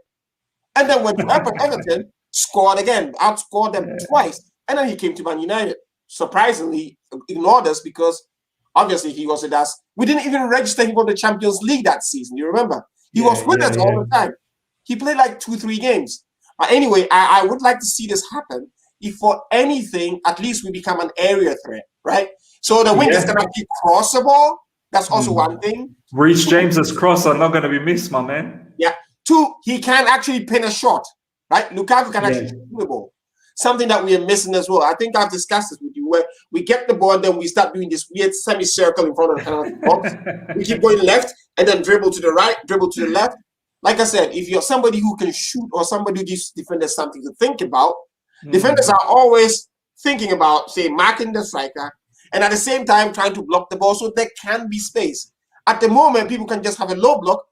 And then went to Everton, scored again, outscored them twice. And then he came to Man United. Surprisingly, ignored us because obviously he was with us. We didn't even register him for the Champions League that season. You remember? He was with us all the time. He played like 2-3 games. But anyway, I would like to see this happen. If for anything, at least we become an area threat, right? So the wingers can actually cross the ball. That's also one thing. Reece James's cross are not going to be missed, my man. Yeah. Two, he can actually pin a shot, right? Lukaku can actually pin the ball. Something that we are missing as well. I think I've discussed this with you, where we get the ball, then we start doing this weird semicircle in front of the penalty box. We keep going left and then dribble to the right, dribble to the left. Like I said, if you're somebody who can shoot or somebody who gives defenders something to think about, defenders are always thinking about, say, marking the striker and at the same time trying to block the ball so there can be space. At the moment, people can just have a low block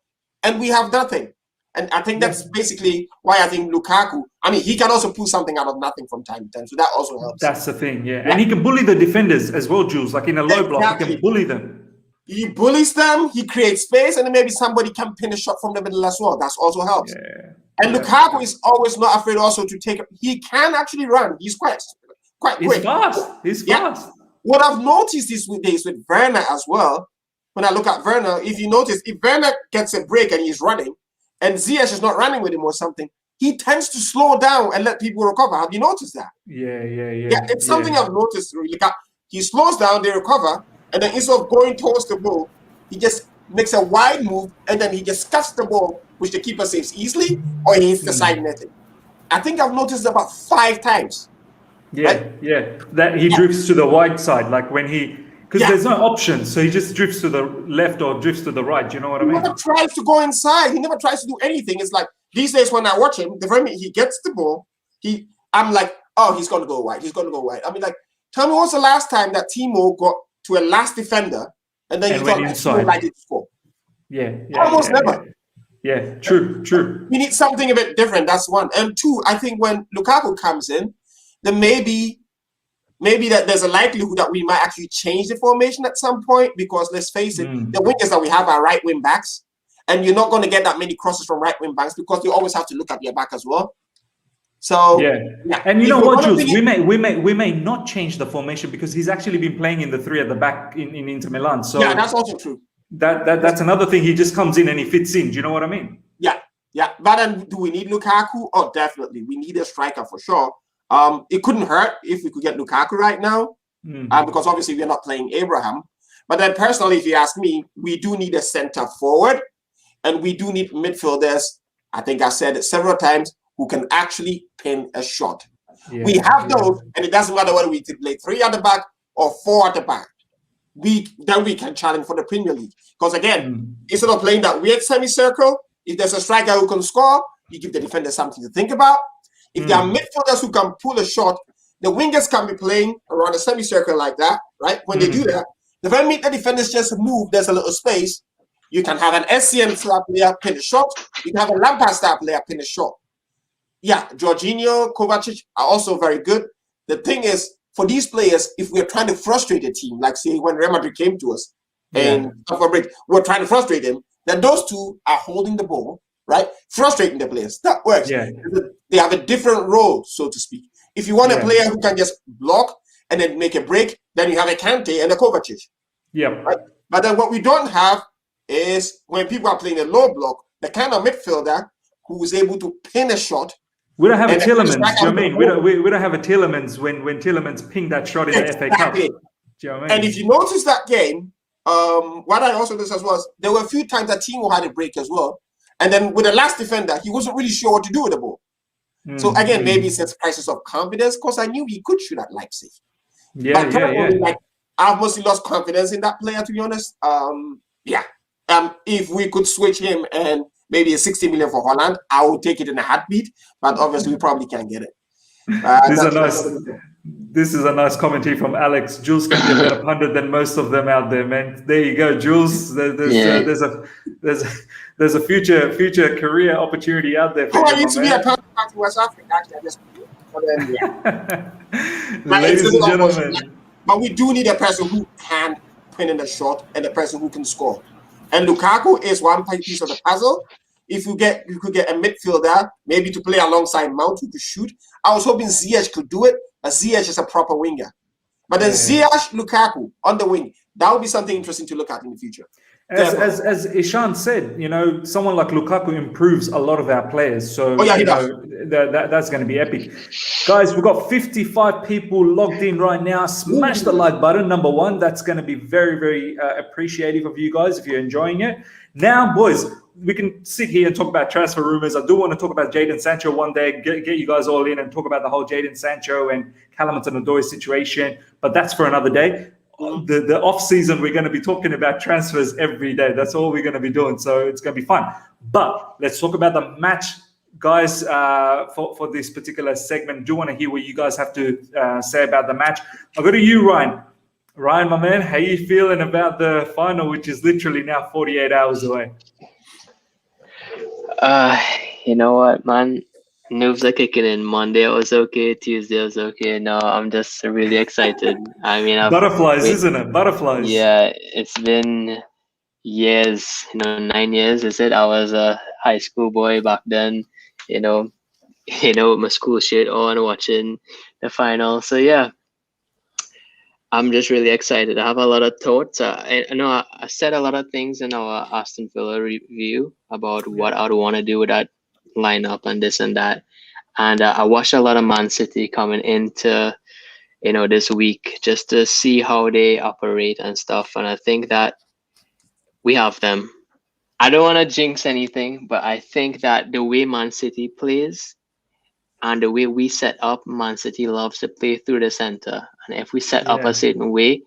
and we have nothing. And I think that's basically why I think Lukaku, I mean, he can also pull something out of nothing from time to time. So that also helps. That's the thing, yeah. And he can bully the defenders as well, Jules. Like in a low block, he can bully them. He bullies them, he creates space, and then maybe somebody can pin a shot from the middle as well. That also helps. Yeah. And Lukaku is always not afraid also to take – he can actually run. He's quite quick. He's fast. He's fast. What I've noticed these days with Werner as well, when I look at Werner, if you notice, if Werner gets a break and he's running, and Ziyech is not running with him or something, he tends to slow down and let people recover. Have you noticed that? Yeah. Yeah, it's something I've noticed really. He slows down, they recover, and then instead of going towards the ball, he just makes a wide move, and then he just cuts the ball, which the keeper saves easily, or he hits the side netting. I think I've noticed about 5 times. That he drifts to the wide side, like when he, because there's no option, so he just drifts to the left or drifts to the right. You know what I mean? He never tries to go inside. He never tries to do anything. It's like these days when I watch him, the very minute he gets the ball, I'm like, oh, he's going to go wide. He's going to go wide. I mean, like, tell me what's the last time that Timo got to a last defender and then you thought Timo likely to score? Almost never. Yeah, true. We need something a bit different. That's one. And 2, I think when Lukaku comes in, then maybe that there's a likelihood that we might actually change the formation at some point, because let's face it, the wingers that we have are right wing backs, and you're not going to get that many crosses from right wing backs because you always have to look at your back as well. So and you know what, Jules, we may not change the formation because he's actually been playing in the 3 at the back in Inter Milan. So that's also true. That's another thing. He just comes in and he fits in. Do you know what I mean? Yeah. But then, do we need Lukaku? Oh, definitely. We need a striker for sure. It couldn't hurt if we could get Lukaku right now, because obviously we're not playing Abraham. But then personally, if you ask me, we do need a center forward, and we do need midfielders. I think I said it several times, who can actually pin a shot. We have those, and it doesn't matter whether we play 3 at the back or 4 at the back. Then we can challenge for the Premier League. Because again, instead of playing that weird semicircle, if there's a striker who can score, you give the defender something to think about. If there are midfielders who can pull a shot, the wingers can be playing around a semicircle like that, right? When they do that, the very minute the defenders just move, there's a little space. You can have an SCM star player pin a shot. You can have a Lampard star player pin a shot. Yeah, Jorginho, Kovacic are also very good. The thing is, for these players, if we're trying to frustrate a team, like say when Real Madrid came to us and we're trying to frustrate them, then those 2 are holding the ball, right? Frustrating the players. That works. They have a different role, so to speak. If you want a player who can just block and then make a break, then you have a Conte and a Kovacic. Right? But then what we don't have is when people are playing a low block, the kind of midfielder who is able to pin a shot. We don't have a Tielemans. Do you know what I mean? We don't have a Tielemans when Tielemans pinged that shot in the FA Cup. Do you know what I mean? And if you notice that game, what I also noticed as well, there were a few times that Timo had a break as well. And then with the last defender, he wasn't really sure what to do with the ball. So again, maybe it's a crisis of confidence, because I knew he could shoot at Leipzig. Like, I've mostly lost confidence in that player, to be honest. If we could switch him and maybe a 60 million for Holland, I would take it in a heartbeat. But obviously, we probably can't get it. This is a nice commentary from Alex. Jules can be a better pundit than most of them out there, man. There you go, Jules. There's a future career opportunity out there for you. I used to be a pundit in West Africa. Actually, I just ladies and gentlemen. But we do need a person who can pin in the shot and a person who can score. And Lukaku is one piece of the puzzle. If you could get a midfielder, maybe to play alongside Mount who could shoot. I was hoping Ziyech could do it, but Ziyech is a proper winger. But then Ziyech, Lukaku on the wing, that would be something interesting to look at in the future. As Ishan said, you know, someone like Lukaku improves a lot of our players. So that's going to be epic. Guys, we've got 55 people logged in right now. Smash the like button, number 1. That's going to be very, very appreciative of you guys if you're enjoying it. Now, boys, we can sit here and talk about transfer rumors. I do want to talk about Jadon Sancho one day, get you guys all in and talk about the whole Jadon Sancho and Callum Hudson-Odoi situation. But that's for another day. The off season, we're going to be talking about transfers every day. That's all we're going to be doing. So it's going to be fun. But let's talk about the match guys, for this particular segment, do want to hear what you guys have to say about the match. I'll go to you, Ryan. Ryan, my man, how you feeling about the final, which is literally now 48 hours away? You know what, man? Nerves are kicking in. Monday was okay. Tuesday was okay. No, I'm just really excited. I mean, Butterflies, isn't it? Butterflies. Yeah, it's been years. 9 years. Is it? I was a high school boy back then. You know, with my school shirt on, watching the final. So yeah, I'm just really excited. I have a lot of thoughts. I know I said a lot of things in our Aston Villa review about what I'd want to do with that lineup and this and that. And I watched a lot of Man City coming into this week just to see how they operate and stuff. And I think that we have them. I don't want to jinx anything, but I think that the way Man City plays and the way we set up, Man City loves to play through the center. And if we set up a certain way,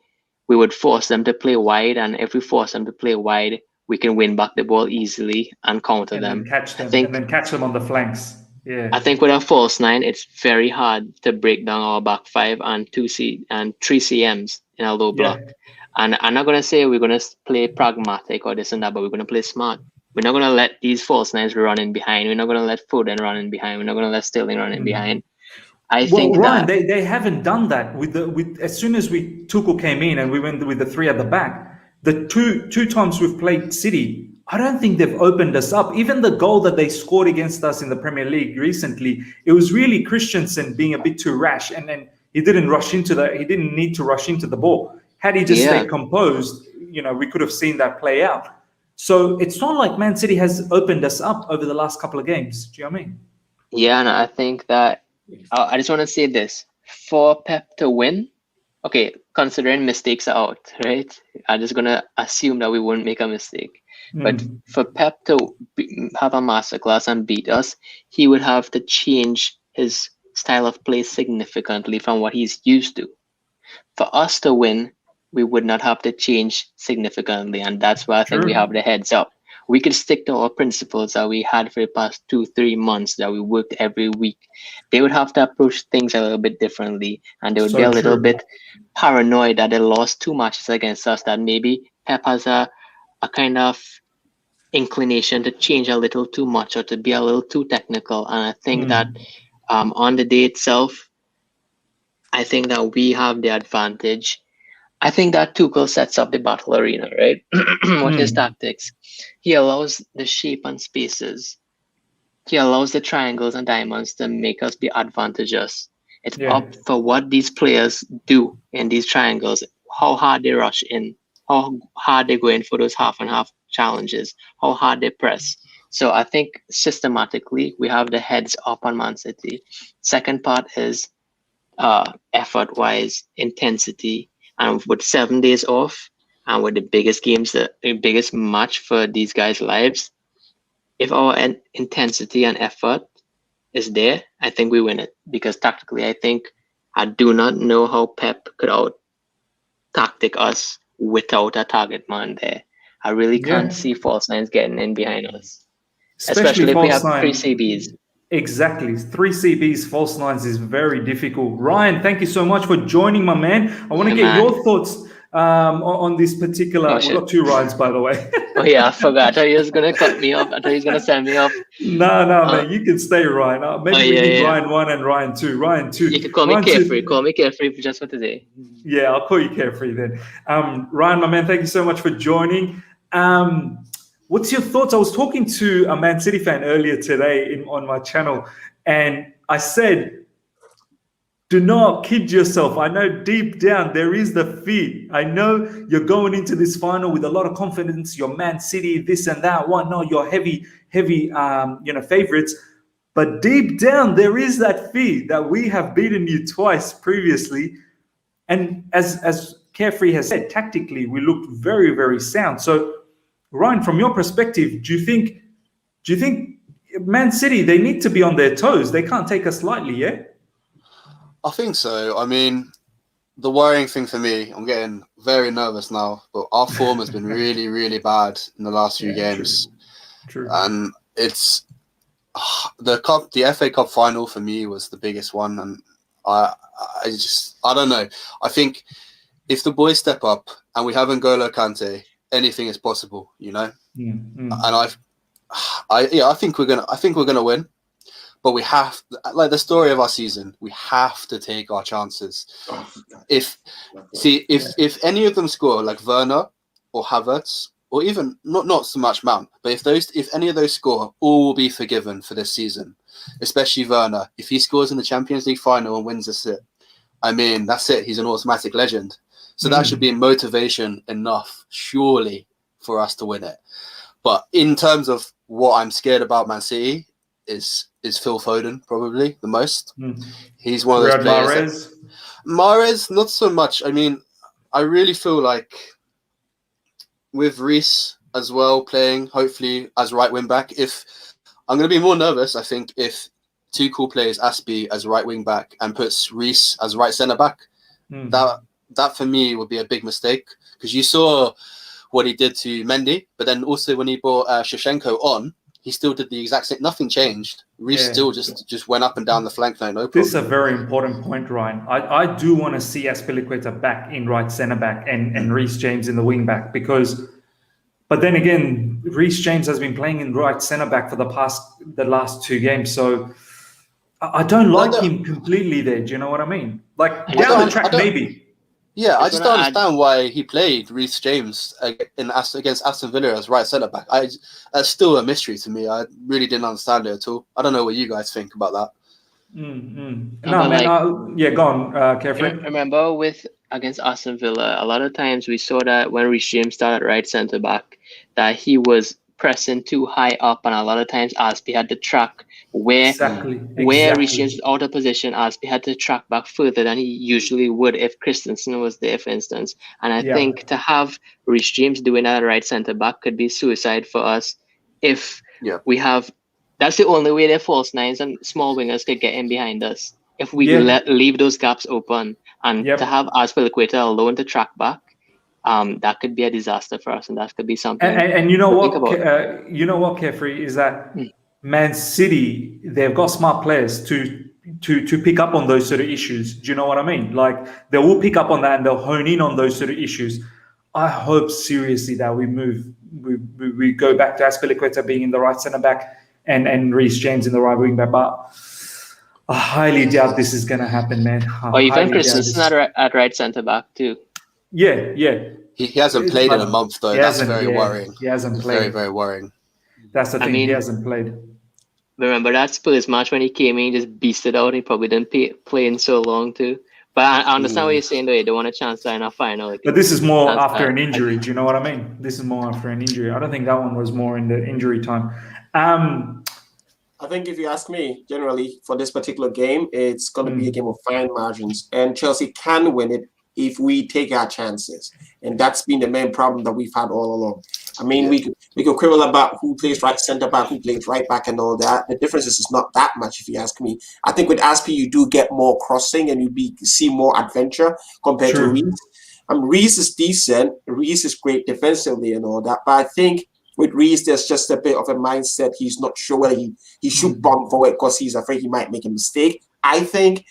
we would force them to play wide. And if we force them to play wide, we can win back the ball easily and counter them. And then catch them on the flanks. Yeah. I think with a false nine, it's very hard to break down our back five and 3 CMs in a low block. And I'm not going to say we're going to play pragmatic or this and that, but we're going to play smart. We're not going to let these false nines run in behind. We're not going to let Foden run in behind. We're not going to let Sterling run in behind. I think Ryan, they haven't done that with as soon as Tuchel came in and we went with the 3 at the back. The two times we've played City, I don't think they've opened us up. Even the goal that they scored against us in the Premier League recently, it was really Christensen being a bit too rash, and then he didn't need to rush into the ball. Had he just stayed composed, we could have seen that play out. So it's not like Man City has opened us up over the last couple of games. Do you know what I mean? Yeah, and I think that I just want to say this. For Pep to win, okay, considering mistakes are out, right? I'm just going to assume that we won't make a mistake. But for Pep to have a masterclass and beat us, he would have to change his style of play significantly from what he's used to. For us to win, we would not have to change significantly. And that's why I think we have the heads up. We could stick to our principles that we had for the past 2-3 months that we worked every week. They would have to approach things a little bit differently. And they would be a little bit paranoid that they lost 2 matches against us, that maybe Pep has a kind of inclination to change a little too much or to be a little too technical. And I think that on the day itself, I think that we have the advantage. I think that Tuchel sets up the battle arena, right? With his tactics. He allows the shape and spaces. He allows the triangles and diamonds to make us be advantageous. It's up for what these players do in these triangles, how hard they rush in, how hard they go in for those half and half challenges, how hard they press. So I think systematically we have the heads up on Man City. Second part is effort-wise, intensity, and with 7 days off and with the biggest games, the biggest match for these guys' lives, if our intensity and effort is there, I think we win it. Because tactically, I do not know how Pep could out-tactic us without a target man there. I really can't see false nines getting in behind us. Especially if we have 3 CBs. Exactly. 3 CBs, false nines is very difficult. Ryan, thank you so much for joining, my man. I want to get your thoughts on this particular... We've got 2 Ryans, by the way. Oh, yeah, I forgot. I thought he was going to cut me off. I thought he was going to send me off. No, man. You can stay, Ryan. Maybe we need Ryan 1 and Ryan 2. Ryan 2. You can call me Carefree. Call me Carefree just for today. Yeah, I'll call you Carefree then. Ryan, my man, thank you so much for joining. What's your thoughts? I was talking to a Man City fan earlier today on my channel, and I said, do not kid yourself. I know deep down there is the fear. I know you're going into this final with a lot of confidence. You're Man City, this and that. No, you're heavy, favorites. But deep down there is that fear that we have beaten you twice previously, and as Carefree has said, tactically we looked very, very sound. So, Ryan, from your perspective, do you think Man City, they need to be on their toes? They can't take us lightly, yeah? I think so. I mean, the worrying thing for me, I'm getting very nervous now, but our form has been really, really bad in the last few games. True. And it's the FA Cup final for me was the biggest one, and I don't know. I think if the boys step up and we have N'Golo Kante, anything is possible, you know. And I think we're gonna win, but we have, like the story of our season, we have to take our chances. If any of them score, like Werner or Havertz, or even not so much Mount, but if any of those score, all will be forgiven for this season. Especially Werner. If he scores in the Champions League final and wins us it, I mean, that's it. He's an automatic legend. So that should be motivation enough, surely, for us to win it. But in terms of what I'm scared about Man City is Phil Foden, probably the most. He's one of those players. Mahrez, not so much. I mean, I really feel like with Reece as well playing, hopefully as right wing back, if I'm going to be more nervous, I think, if Tuchel plays Aspie as right wing back and puts Reece as right centre back, that for me would be a big mistake, because you saw what he did to Mendy, but then also when he brought Shevchenko on, he still did the exact same. Nothing changed. Reece still just went up and down the flank. No problem. This is a very important point, Ryan. I do want to see Azpilicueta back in right centre back and Reece James in the wing back, but then again, Reece James has been playing in right centre back for the last 2 games, so I don't like him completely there. Do you know what I mean? Like down the track, maybe. Yeah, I just don't understand why he played Reece James against Aston Villa as right centre back. That's still a mystery to me. I really didn't understand it at all. I don't know what you guys think about that. No, man. Go on, Carefree. Remember against Aston Villa, a lot of times we saw that when Reece James started right centre back, that he was pressing too high up, and a lot of times Aspie had to track where Reece James was out of position. Aspie had to track back further than he usually would if Christensen was there, for instance. And I think to have Reece James doing that at right centre back could be suicide for us if we have. That's the only way their false nines and small wingers could get in behind us. If we leave those gaps open, and to have Azpilicueta alone to track back, that could be a disaster for us, and that could be something. And you know what, Carefree, is that Man City, they've got smart players to pick up on those sort of issues. Do you know what I mean? Like, they will pick up on that and they'll hone in on those sort of issues. I hope seriously that we go back to Azpilicueta being in the right centre back and Reece James in the right wing back, but I highly doubt this is going to happen, man. Or even Christensen at right centre back too. Yeah. He hasn't played in a month though. That's very worrying. He hasn't played. Very, very worrying. That's the thing. He hasn't played. Remember that Spurs match when he came in, he just beasted out. He probably didn't play in so long too. But I understand what you're saying though. You don't want a chance in a final. But this is more after an injury. Do you know what I mean? This is more after an injury. I don't think that one was more in the injury time. I think if you ask me, generally, for this particular game, it's going to be a game of fine margins. And Chelsea can win it if we take our chances. And that's been the main problem that we've had all along. I mean, we could quibble about who plays right centre back, who plays right back and all that. The difference is not that much, if you ask me. I think with Aspie, you do get more crossing and you see more adventure compared to Reece. Reece is decent. Reece is great defensively and all that. But I think with Reece, there's just a bit of a mindset. He's not sure whether he should bump forward because he's afraid he might make a mistake. I think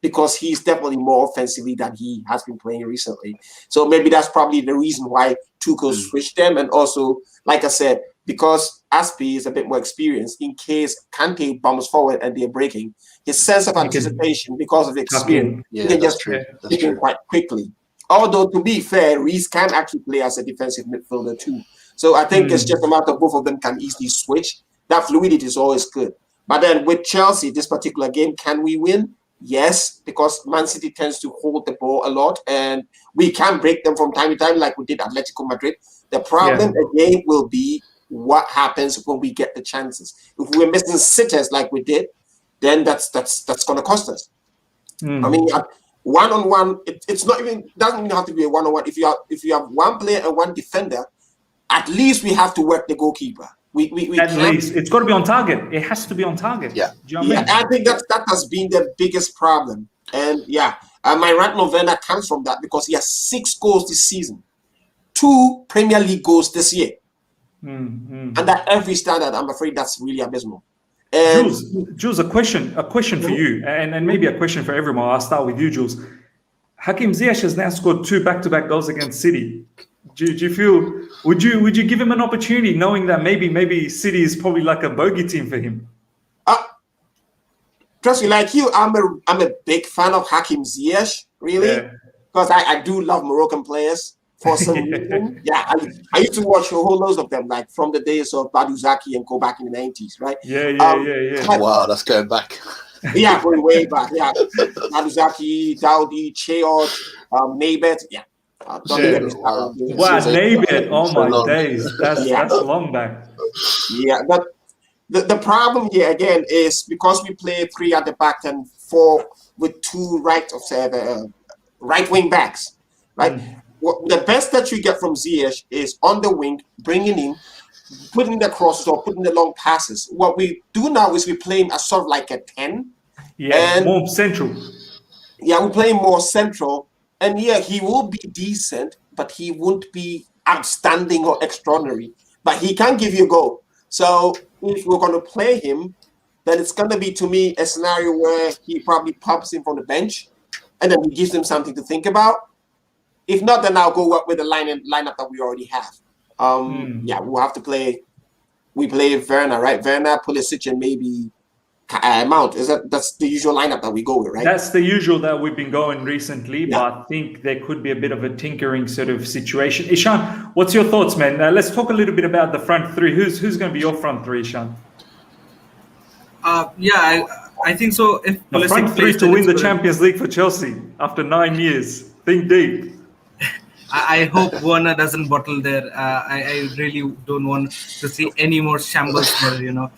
because he's definitely more offensively than he has been playing recently. So maybe that's probably the reason why Tuchel switched them. And also, like I said, because Aspie is a bit more experienced, in case Kante bumps forward and they're breaking, his sense of anticipation because of the experience, he can just pick him quite quickly. Although, to be fair, Reece can actually play as a defensive midfielder too. So I think it's just a matter of both of them can easily switch. That fluidity is always good. But then with Chelsea, this particular game, can we win? Yes, because Man City tends to hold the ball a lot, and we can break them from time to time, like we did Atletico Madrid. The problem again will be what happens when we get the chances. If we're missing sitters like we did, then that's going to cost us. I mean, one-on-one, it's not even doesn't even have to be a one-on-one. If you have one player and one defender, at least we have to work the goalkeeper. We at least it's got to be on target. It has to be on target. Yeah. Do you know what I mean? I think that has been the biggest problem. And my rant novena comes from that because he has 6 goals this season, 2 Premier League goals this year, and at every standard, I'm afraid that's really abysmal. And Jules, a question for you, and maybe a question for everyone. I'll start with you, Jules. Hakim Ziyech has now scored 2 back-to-back goals against City. Do you feel would you give him an opportunity, knowing that maybe City is probably like a bogey team for him? Trust me, like you, I'm a big fan of Hakim Ziyech, really, because I do love Moroccan players for some reason. Yeah, I used to watch a whole loads of them, like from the days of Baduzaki and go back in the 90s, right? Yeah. Wow, that's going back. Yeah, going way back. Yeah, Baduzaki, Daudi, Cheot, Naybet. Yeah. Wow, Naybet. Oh my days, that's long back. Yeah, but the problem here again is because we play 3 at the back and 4 with 2 right wing backs, right? The best that you get from Ziyech is on the wing, bringing in, putting the crosses or putting the long passes. What we do now is we play him as sort of like a 10. Yeah, and more central. Yeah, we play him more central. And yeah, he will be decent, but he won't be outstanding or extraordinary. But he can give you a goal. So if we're going to play him, then it's going to be, to me, a scenario where he probably pops him from the bench and then he gives them something to think about. If not, then I'll go up with the lineup that we already have. Yeah, we'll have to play. We play Werner, right? Werner, Pulisic, and maybe Mount. That's the usual lineup that we go with, right? That's the usual that we've been going recently, but I think there could be a bit of a tinkering sort of situation. Ishan, what's your thoughts, man? Let's talk a little bit about the front 3. Who's going to be your front 3, Ishan? I think so. If the front 3 to win the Champions League for Chelsea after 9 years. Think deep. I hope Werner doesn't bottle there. I really don't want to see any more shambles there, you know.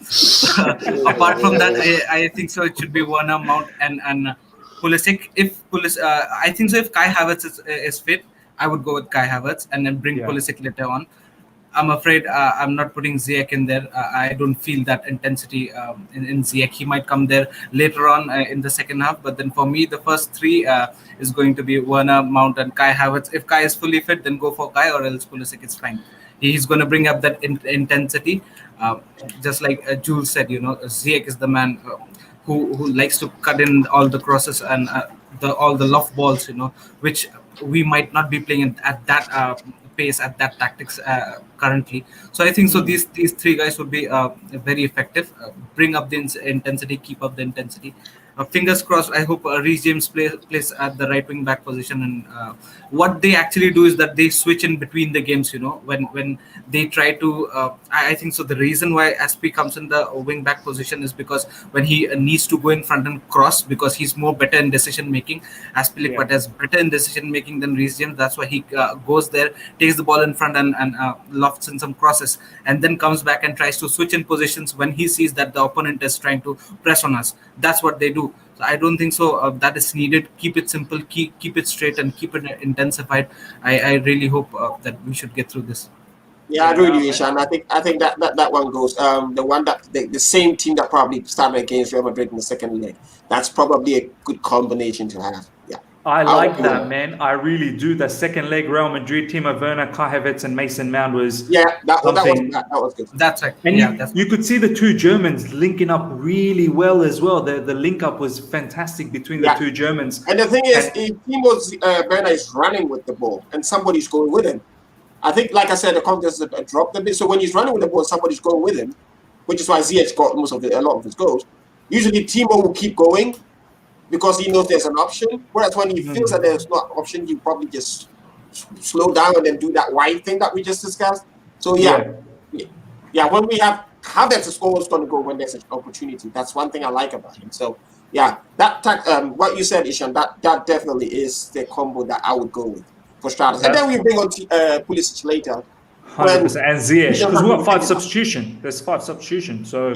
Apart from that, I think so. It should be Werner, Mount, and Pulisic. I think so. If Kai Havertz is fit, I would go with Kai Havertz and then bring Pulisic later on. I'm afraid I'm not putting Ziyech in there. I don't feel that intensity in Ziyech. He might come there later on in the second half. But then for me, the first 3 is going to be Werner, Mount, and Kai Havertz. If Kai is fully fit, then go for Kai, or else Pulisic is fine. He's going to bring up that intensity. Just like Jules said, you know, Ziyech is the man who likes to cut in all the crosses and all the loft balls, you know, which we might not be playing at that pace, at that tactics currently. So I think so these 3 guys would be very effective. Bring up the intensity, keep up the intensity. Fingers crossed. I hope Reece James plays at the right wing back position. And what they actually do is that they switch in between the games. You know, when they try to. I think so. The reason why Aspi comes in the wing back position is because when he needs to go in front and cross, because he's more better in decision making. Aspilicueta is better in decision making than Reece James. That's why he goes there, takes the ball in front and lofts in some crosses, and then comes back and tries to switch in positions when he sees that the opponent is trying to press on us. That's what they do. So I don't think so that is needed. Keep it simple, keep it straight, and keep it intensified. I really hope that we should get through this. Yeah, I agree with you, Ishan. I think that one goes. The one that the same team that probably started against Real Madrid in the second leg. That's probably a good combination to have. Yeah. I like that, man. I really do. The second leg, Real Madrid, Timo Werner, Kai Havertz, and Mason Mount was that was good. That's right. And you could see the 2 Germans linking up really well as well. The link up was fantastic between the 2 Germans. And the thing is, if Timo Werner is running with the ball and somebody's going with him, I think, like I said, the contest dropped a bit. So when he's running with the ball, somebody's going with him, which is why Ziyech got a lot of his goals. Usually, Timo will keep going because he knows there's an option. Whereas when he feels that there's not an option, you probably just slow down and then do that wide thing that we just discussed. So when we have how that's a score is going to go when there's an opportunity. That's one thing I like about him. So that what you said, Ishan, that definitely is the combo that I would go with for starters. And then we bring on Pulisic later. 100%. And Ziyech, because we've got 5 substitutions. There's 5 substitutions. So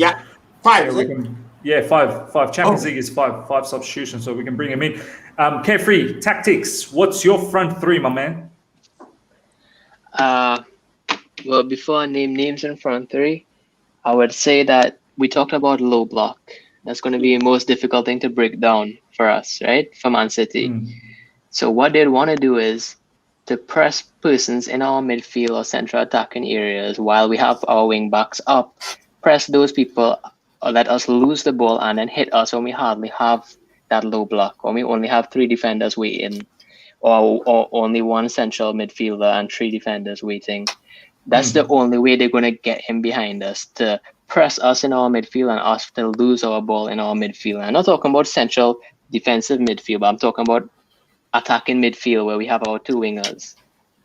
5. Yeah, 5. Champions League is 5 substitutions, so we can bring him in. Carefree, tactics. What's your front 3, my man? Well, before I name names in front 3, I would say that we talked about low block. That's going to be the most difficult thing to break down for us, right? For Man City. So what they'd want to do is to press persons in our midfield or central attacking areas while we have our wing backs up. Press those people let us lose the ball and then hit us when we hardly have that low block, when we only have 3 defenders waiting, or only 1 central midfielder and 3 defenders waiting. That's the only way they're going to get him behind us, to press us in our midfield and us to lose our ball in our midfield. I'm not talking about central defensive midfield, but I'm talking about attacking midfield where we have our 2 wingers,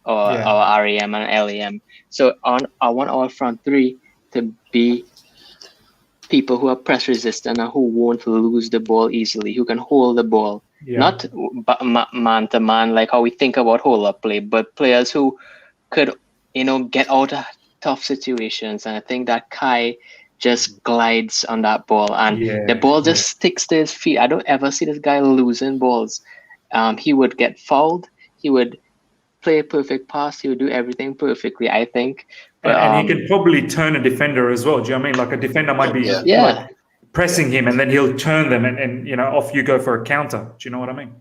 or our RAM and LAM. So I want our front 3 to be people who are press resistant and who won't lose the ball easily, who can hold the ball, not man to man like how we think about hold up play, but players who could, get out of tough situations. And I think that Kai just glides on that ball, and the ball just sticks to his feet. I don't ever see this guy losing balls. He would get fouled. He would play a perfect pass. He would do everything perfectly, I think. But, and he could probably turn a defender as well. Do you know what I mean? Like a defender might be like pressing him, and then he'll turn them, and off you go for a counter. Do you know what I mean?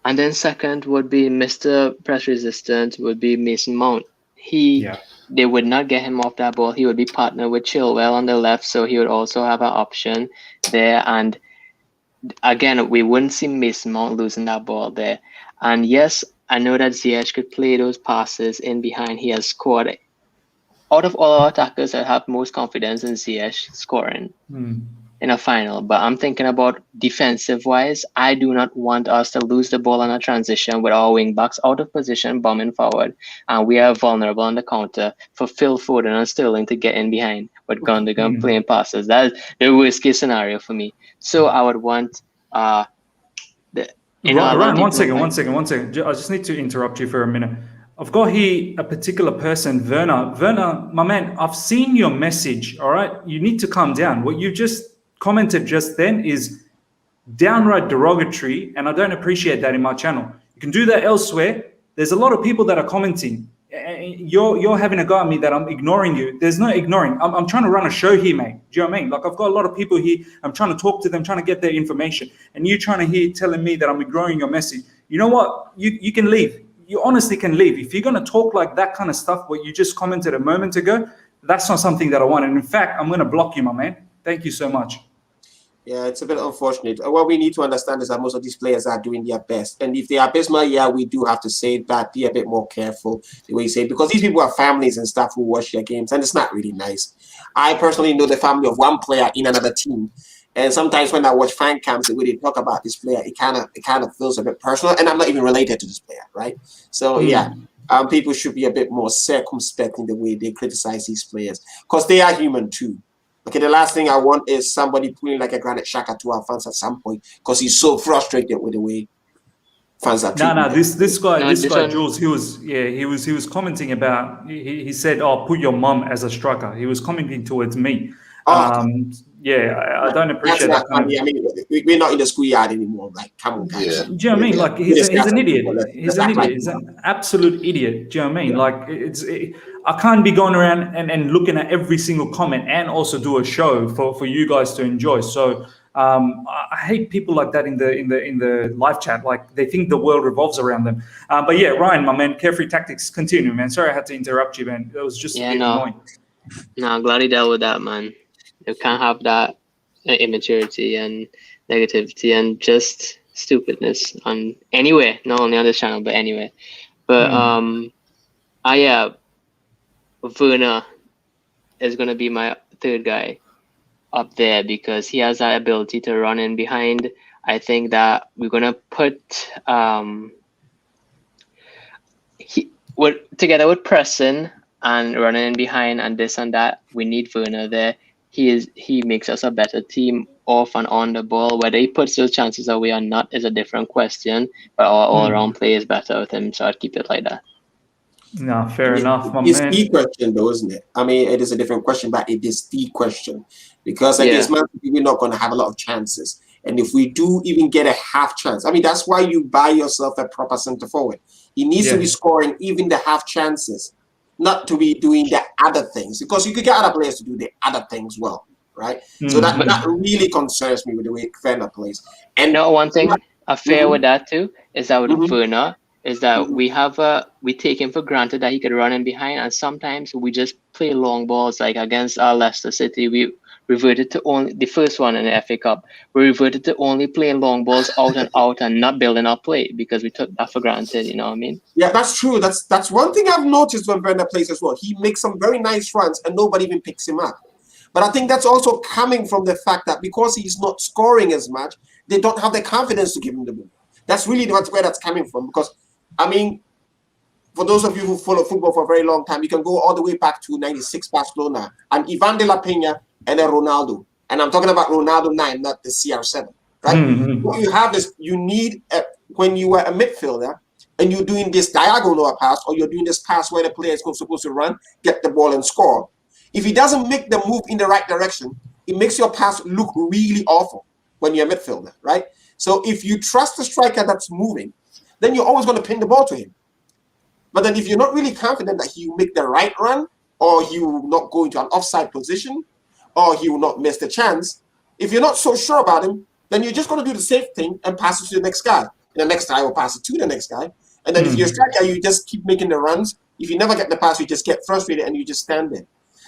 And then second would be Mr. Press Resistant, would be Mason Mount. They would not get him off that ball. He would be partnered with Chilwell on the left, so he would also have an option there. And again, we wouldn't see Mason Mount losing that ball there. And yes, I know that Ziyech could play those passes in behind. He has scored. Out of all our attackers, I have most confidence in Ziyech scoring in a final. But I'm thinking about defensive-wise. I do not want us to lose the ball on a transition with our wing-backs out of position, bombing forward. And we are vulnerable on the counter for Phil Foden and Sterling to get in behind with Gundogan playing passes. That's the worst-case scenario for me. So I would want... Ryan, one second. I just need to interrupt you for a minute. I've got here a particular person, Werner. Werner, my man, I've seen your message, all right? You need to calm down. What you just commented just then is downright derogatory, and I don't appreciate that in my channel. You can do that elsewhere. There's a lot of people that are commenting. You're having a go at me that I'm ignoring you. There's no ignoring. I'm trying to run a show here, mate. Do you know what I mean? Like, I've got a lot of people here. I'm trying to talk to them, trying to get their information. And you trying to telling me that I'm ignoring your message. You know what? You can leave. You honestly can leave. If you're going to talk like that kind of stuff, what you just commented a moment ago, that's not something that I want. And in fact, I'm going to block you, my man. Thank you so much. Yeah, it's a bit unfortunate. What we need to understand is that most of these players are doing their best. And if they are abysmal, we do have to say that, be a bit more careful the way you say it, because these people have families and stuff who watch their games, and it's not really nice. I personally know the family of one player in another team. And sometimes when I watch fan cams, the way they talk about this player, it kind of feels a bit personal. And I'm not even related to this player, right? So, people should be a bit more circumspect in the way they criticize these players, because they are human too. Okay, the last thing I want is somebody putting like a Granit Xhaka to our fans at some point, because he's so frustrated with the way fans are treated. This guy Jules, he was commenting about. He said, "Oh, put your mum as a striker." He was commenting towards me. I don't appreciate that kind of. I mean, we're not in the schoolyard anymore. Like, come on, guys. Do you know what I mean? Like, he's an idiot. He's an idiot. He's an absolute idiot. Do you know what I mean? Like, I can't be going around and looking at every single comment and also do a show for you guys to enjoy. So I hate people like that in the live chat. Like, they think the world revolves around them. But yeah, Ryan, my man, Carefree Tactics, continue, man. Sorry I had to interrupt you, man. It was just a bit annoying. No, I'm glad he dealt with that, man. You can't have that immaturity and negativity and just stupidness on anywhere, not only on this channel, but anyway. But Werner is gonna be my third guy up there because he has that ability to run in behind. I think that we're gonna put together with Preston and running in behind and this and that. We need Werner there. He makes us a better team off and on the ball. Whether he puts those chances away or not is a different question. But our all-around play is better with him, so I'd keep it like that. No, fair enough, my man. It's the question, though, isn't it? I mean, it is a different question, but it is the question. Because against Man City, we're not going to have a lot of chances. And if we do even get a half chance, I mean, that's why you buy yourself a proper centre forward. He needs to be scoring even the half chances, not to be doing the other things, because you could get other players to do the other things well, right? So that really concerns me with the way Werner plays. And one thing affair with that too is that with Werner is that we take him for granted that he could run in behind, and sometimes we just play long balls. Like against Leicester City, we reverted to only the first one in the FA Cup. We reverted to only playing long balls out and not building our play because we took that for granted. You know what I mean? Yeah, that's true. That's one thing I've noticed when Werner plays as well. He makes some very nice runs and nobody even picks him up. But I think that's also coming from the fact that because he's not scoring as much, they don't have the confidence to give him the ball. That's really where that's coming from. Because, I mean, for those of you who follow football for a very long time, you can go all the way back to 96 Barcelona and Ivan de la Peña and then Ronaldo. And I'm talking about Ronaldo 9, not the CR7, right? Mm-hmm. What you have is you need, when you are a midfielder and you're doing this diagonal pass or you're doing this pass where the player is supposed to run, get the ball and score. If he doesn't make the move in the right direction, it makes your pass look really awful when you're a midfielder, right? So if you trust the striker that's moving, then you're always going to pin the ball to him. But then if you're not really confident that he will make the right run, or he will not go into an offside position, or he will not miss the chance, if you're not so sure about him, then you're just going to do the safe thing and pass it to the next guy. And the next guy will pass it to the next guy. And then if you're a striker, you just keep making the runs. If you never get the pass, you just get frustrated and you just stand there.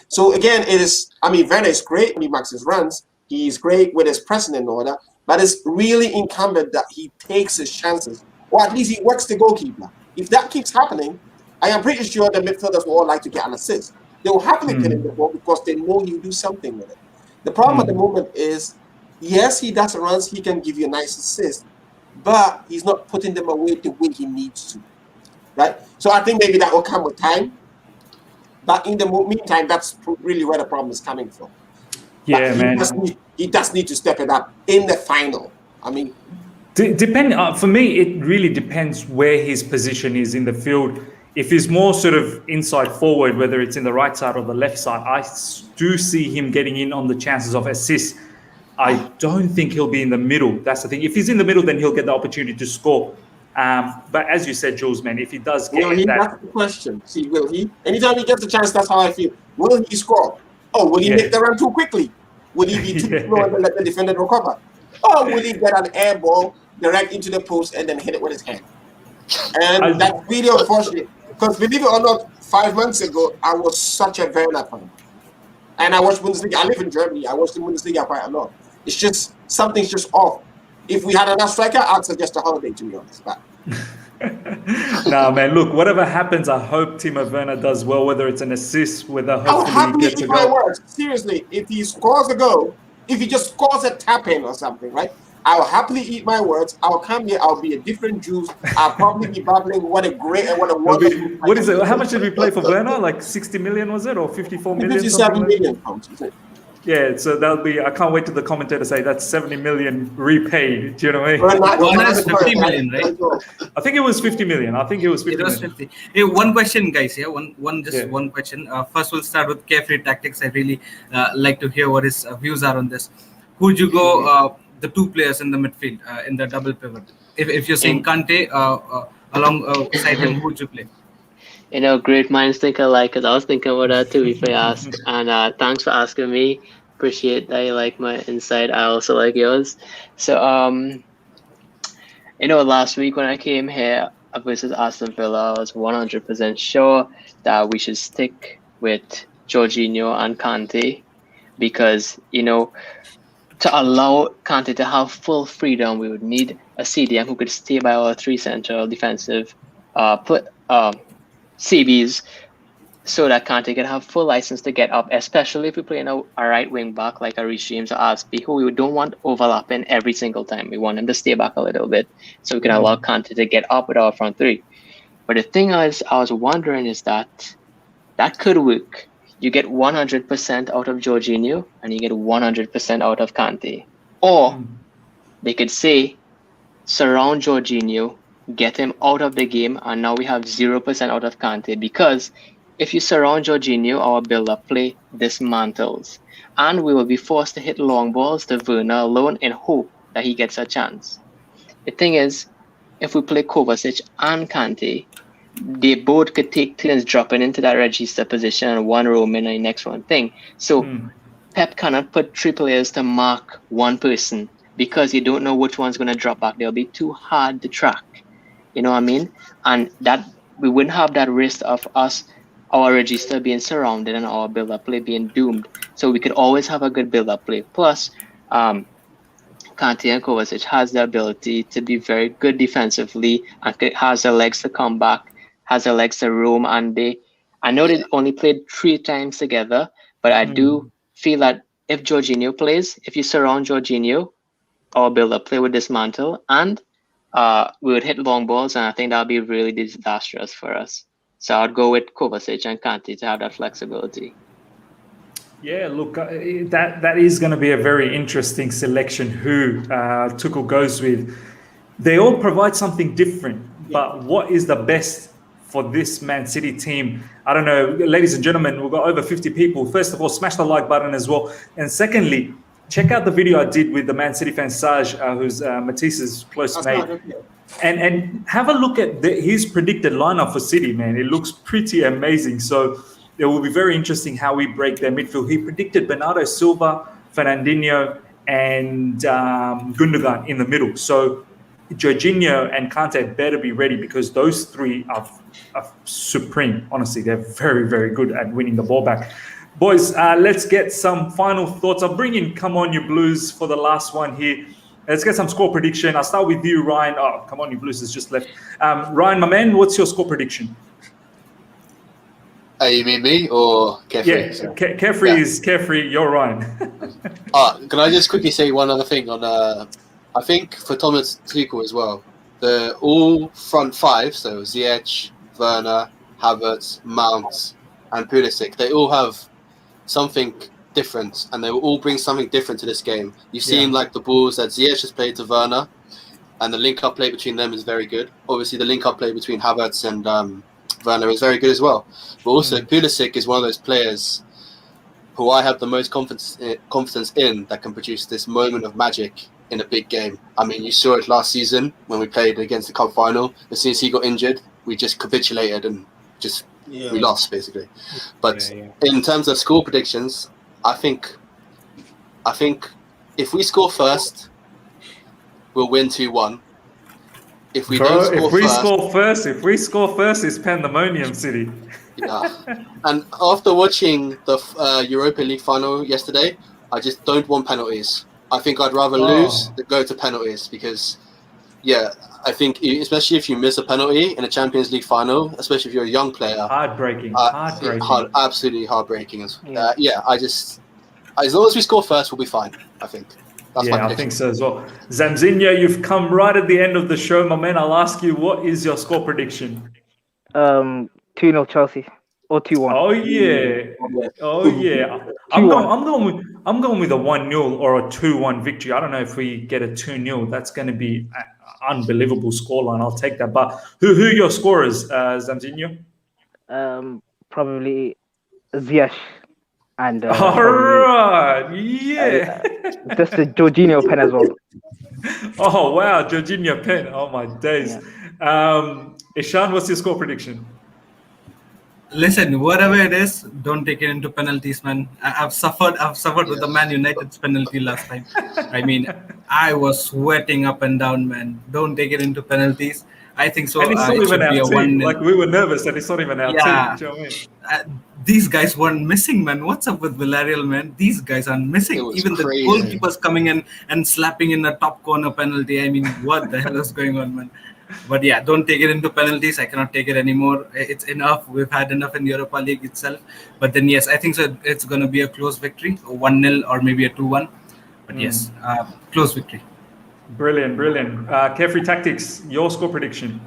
So again, Werner is great when he marks his runs. He's great with his pressing in order, but it's really incumbent that he takes his chances, or at least he works the goalkeeper. If that keeps happening, I am pretty sure the midfielders will all like to get an assist. They will happily pin him the ball because they know he'll do something with it. The problem at the moment is, yes, he does runs, he can give you a nice assist, but he's not putting them away the way he needs to, right? So I think maybe that will come with time. But in the meantime, that's really where the problem is coming from. Yeah, man. He does need to step it up in the final. I mean, for me, it really depends where his position is in the field. If he's more sort of inside forward, whether it's in the right side or the left side, I do see him getting in on the chances of assists. I don't think he'll be in the middle. That's the thing. If he's in the middle, then he'll get the opportunity to score. But as you said, Jules, man, if he does get that's the question. See, will he? Anytime he gets a chance, that's how I feel. Will he score? Oh, will he make the run too quickly? Will he be too slow and let the defender recover? Or will he get an air ball direct into the post and then hit it with his hand? And that's really unfortunate. Because believe it or not, 5 months ago, I was such a Werner fan. And I watched Bundesliga. I live in Germany. I watched the Bundesliga quite a lot. It's just, something's just off. If we had another striker, I'd suggest a holiday, to be honest. But nah, man, look, whatever happens, I hope Timo Werner does well, whether it's an assist, whether hopefully he gets a goal. My words. Seriously, if he scores a goal, if he just scores a tap-in or something, right? I'll happily eat my words. I'll come here. I'll be a different Jews. I'll probably be babbling what a great and what a wonderful. What is it? How much did we play for Werner? Like 60 million, was it? Or 54 million? 57 million pounds, is it? Yeah, so that'll be, I can't wait till the commentator say that's 70 million repaid. Do you know what I mean? Werner is 50 million, right? I think it was 50 million. It was 50. Hey, one question, guys. Yeah, one question. First, we'll start with Carefree Tactics. I really like to hear what his views are on this. Who'd you go, the two players in the midfield, in the double pivot? If you're saying Conte alongside him, who'd you play? You know, great minds think alike, because I was thinking about that too if I asked. And thanks for asking me. Appreciate that you like my insight. I also like yours. So, you know, last week when I came here versus Aston Villa, I was 100% sure that we should stick with Jorginho and Conte because, you know, to allow Conte to have full freedom, we would need a CDM who could stay by our three central defensive CBs so that Conte can have full license to get up, especially if we play in a right wing back like a Reece James or Aspi, who we don't want overlapping every single time. We want him to stay back a little bit so we can allow Conte to get up with our front three. But the thing I was wondering is that could work. You get 100% out of Jorginho and you get 100% out of Conte. Or they could say, surround Jorginho, get him out of the game, and now we have 0% out of Conte, because if you surround Jorginho, our build-up play dismantles, and we will be forced to hit long balls to Werner alone in hope that he gets a chance. The thing is, if we play Kovacic and Conte, they both could take turns dropping into that register position and one roaming and the next one thing. So Pep cannot put three players to mark one person because you don't know which one's going to drop back. They'll be too hard to track. You know what I mean? And that we wouldn't have that risk of us our register being surrounded and our build-up play being doomed. So we could always have a good build-up play. Plus, Kante and Kovacic has the ability to be very good defensively and has the legs to come back, has the legs to roam. And I know they only played 3 times together, but I do feel that if Jorginho plays, if you surround Jorginho, our build-up play would dismantle, and we would hit long balls, and I think that would be really disastrous for us. So I'd go with Kovacic and Kante to have that flexibility. Yeah, look, that is going to be a very interesting selection who Tuchel goes with. They all provide something different, but what is the best for this Man City team? I don't know, ladies and gentlemen, we've got over 50 people. First of all, smash the like button as well. And secondly, check out the video I did with the Man City fan Saj, who's Matisse's close mate. And have a look at his predicted lineup for City, man. It looks pretty amazing. So it will be very interesting how we break their midfield. He predicted Bernardo Silva, Fernandinho, and Gundogan in the middle. So Jorginho and Kante better be ready, because those 3 are supreme. Honestly, they're very, very good at winning the ball back. Boys, let's get some final thoughts. I'll bring in Come On You Blues for the last one here. Let's get some score prediction. I'll start with you, Ryan. Oh, Come On You Blues has just left. Ryan, my man, what's your score prediction? You mean me or Carefree? Yeah, Carefree is Carefree. You're Ryan. Can I just quickly say one other thing on? I think for Thomas Tuchel as well, the all front 5, so Ziyech, Werner, Havertz, Mount, and Pulisic, they all have something different, and they will all bring something different to this game. You've seen like the balls that Ziyech has played to Werner, and the link-up play between them is very good. Obviously, the link-up play between Havertz and Werner is very good as well. But also, Pulisic is one of those players who I have the most confidence in that can produce this moment of magic in a big game. I mean, you saw it last season when we played against the cup final. As soon as he got injured, we just capitulated and just we lost, basically. But in terms of score predictions, I think if we score first, we'll win 2-1. If we score first, it's pandemonium, City. Yeah. And after watching the Europa League final yesterday, I just don't want penalties. I think I'd rather lose than go to penalties, because, I think especially if you miss a penalty in a Champions League final, especially if you're a young player, heartbreaking. Absolutely heartbreaking. As long as we score first, we'll be fine. I think. That's my prediction. I think so as well. Zamzinho, you've come right at the end of the show, my man. I'll ask you, what is your score prediction? 2-0 Chelsea or 2-1. Oh yeah. I'm going with a 1-0 or a 2-1 victory. I don't know if we get a 2-0. That's going to be an unbelievable scoreline. I'll take that. But who are your scorers, Zamzinho? Probably Ziyech and all right, just the Jorginho pen as well. Oh wow, Jorginho pen. Oh my days. Ishan, what's your score prediction? Listen, whatever it is, don't take it into penalties, man. I've suffered with the Man United's penalty last time. I mean, I was sweating up and down, man. Don't take it into penalties. I think so. And it's not even our team. Like, we were nervous, and it's not even our team. Do you know what I mean? These guys weren't missing, man. What's up with Villarreal, man? These guys are missing. Even the goalkeepers coming in and slapping in a top corner penalty. I mean, what the hell is going on, man? But don't take it into penalties. I cannot take it anymore. It's enough. We've had enough in Europa League itself. But then, yes, I think so. It's going to be a close victory, a 1-0 or maybe a 2-1. But yes, close victory. Brilliant. Carefree Tactics, your score prediction?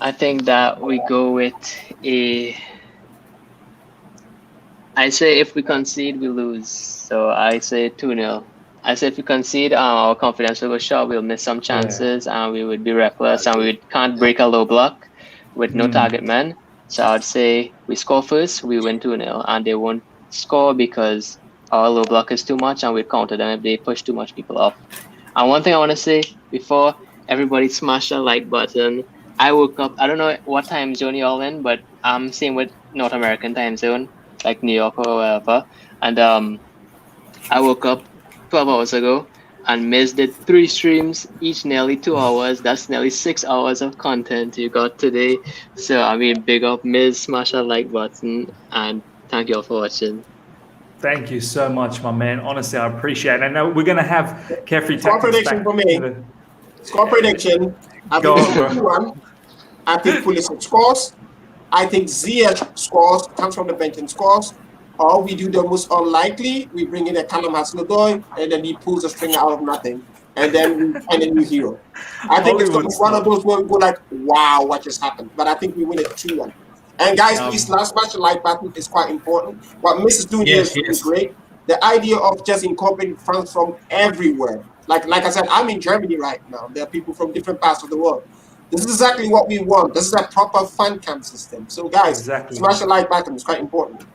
I think that we go with I say if we concede, we lose. So I say 2-0. I say if we concede, our confidence will go short. We'll miss some chances, and we would be reckless, and we can't break a low block with no target man. So I'd say we score first, we win 2-0, and they won't score because our low block is too much, and we counter them if they push too much people up. And one thing I want to say before everybody smash the like button, I woke up, I don't know what time zone y'all in, but I'm same with North American time zone, like New York or wherever. And I woke up 12 hours ago, and MIZ did 3 streams, each nearly 2 hours. That's nearly 6 hours of content you got today. So I mean, big up MIZ, smash that like button, and thank you all for watching. Thank you so much, my man. Honestly, I appreciate it. And now we're going to have Carefree Score Tactics prediction back. for me. Score prediction. I Go think on, it's bro. 2-1. I think Pulisic scores. I think Ziyech scores, comes from the bench and scores. Or we do the most unlikely. We bring in a Callum Hudson-Odoi, and then he pulls a stringer out of nothing. And then we find a new hero. I think it's going to be one of those where we go like, wow, what just happened? But I think we win it 2-1. And guys, please, last match, the like button is quite important. What Miz is doing here is really great. The idea of just incorporating fans from everywhere. Like I said, I'm in Germany right now. There are people from different parts of the world. This is exactly what we want. This is a proper fan camp system. So guys, smash the like button. It's quite important.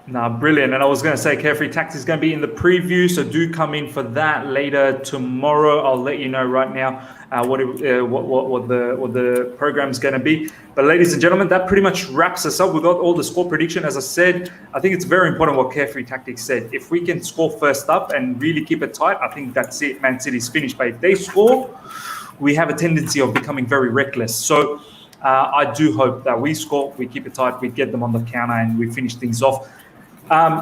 Nah, brilliant. And I was going to say Carefree Tactics is going to be in the preview, so do come in for that later tomorrow. I'll let you know right now what the program's going to be. But ladies and gentlemen, that pretty much wraps us up. We got all the score prediction. As I said, I think it's very important what Carefree Tactics said. If we can score first up and really keep it tight, I think that's it. Man City's finished. But if they score, we have a tendency of becoming very reckless. So I do hope that we score, we keep it tight, we get them on the counter, and we finish things off.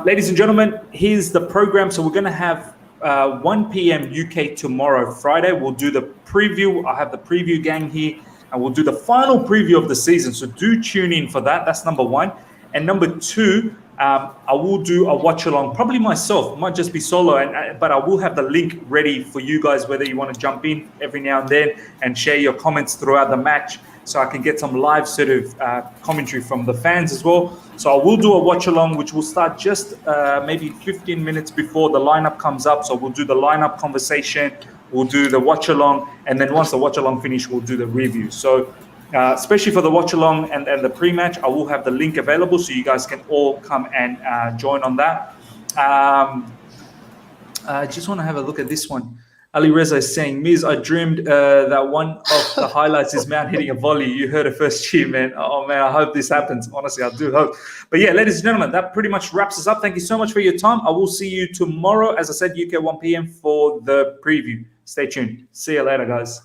Ladies and gentlemen, here's the program. So we're going to have 1 p.m. UK tomorrow, Friday. We'll do the preview. I have the preview gang here, and we'll do the final preview of the season. So do tune in for that. That's number one. And number two, I will do a watch along, probably myself. It might just be solo, but I will have the link ready for you guys, whether you want to jump in every now and then and share your comments throughout the match, so I can get some live sort of commentary from the fans as well. So I will do a watch along, which will start just maybe 15 minutes before the lineup comes up. So we'll do the lineup conversation, we'll do the watch along, and then once the watch along finish, we'll do the review. So especially for the watch along and the pre-match, I will have the link available so you guys can all come and join on that. I just want to have a look at this one. Ali Reza is saying, Miz, I dreamed that one of the highlights is Mount hitting a volley. You heard it first here, man. Oh, man, I hope this happens. Honestly, I do hope. But yeah, ladies and gentlemen, that pretty much wraps us up. Thank you so much for your time. I will see you tomorrow, as I said, UK 1 p.m. for the preview. Stay tuned. See you later, guys.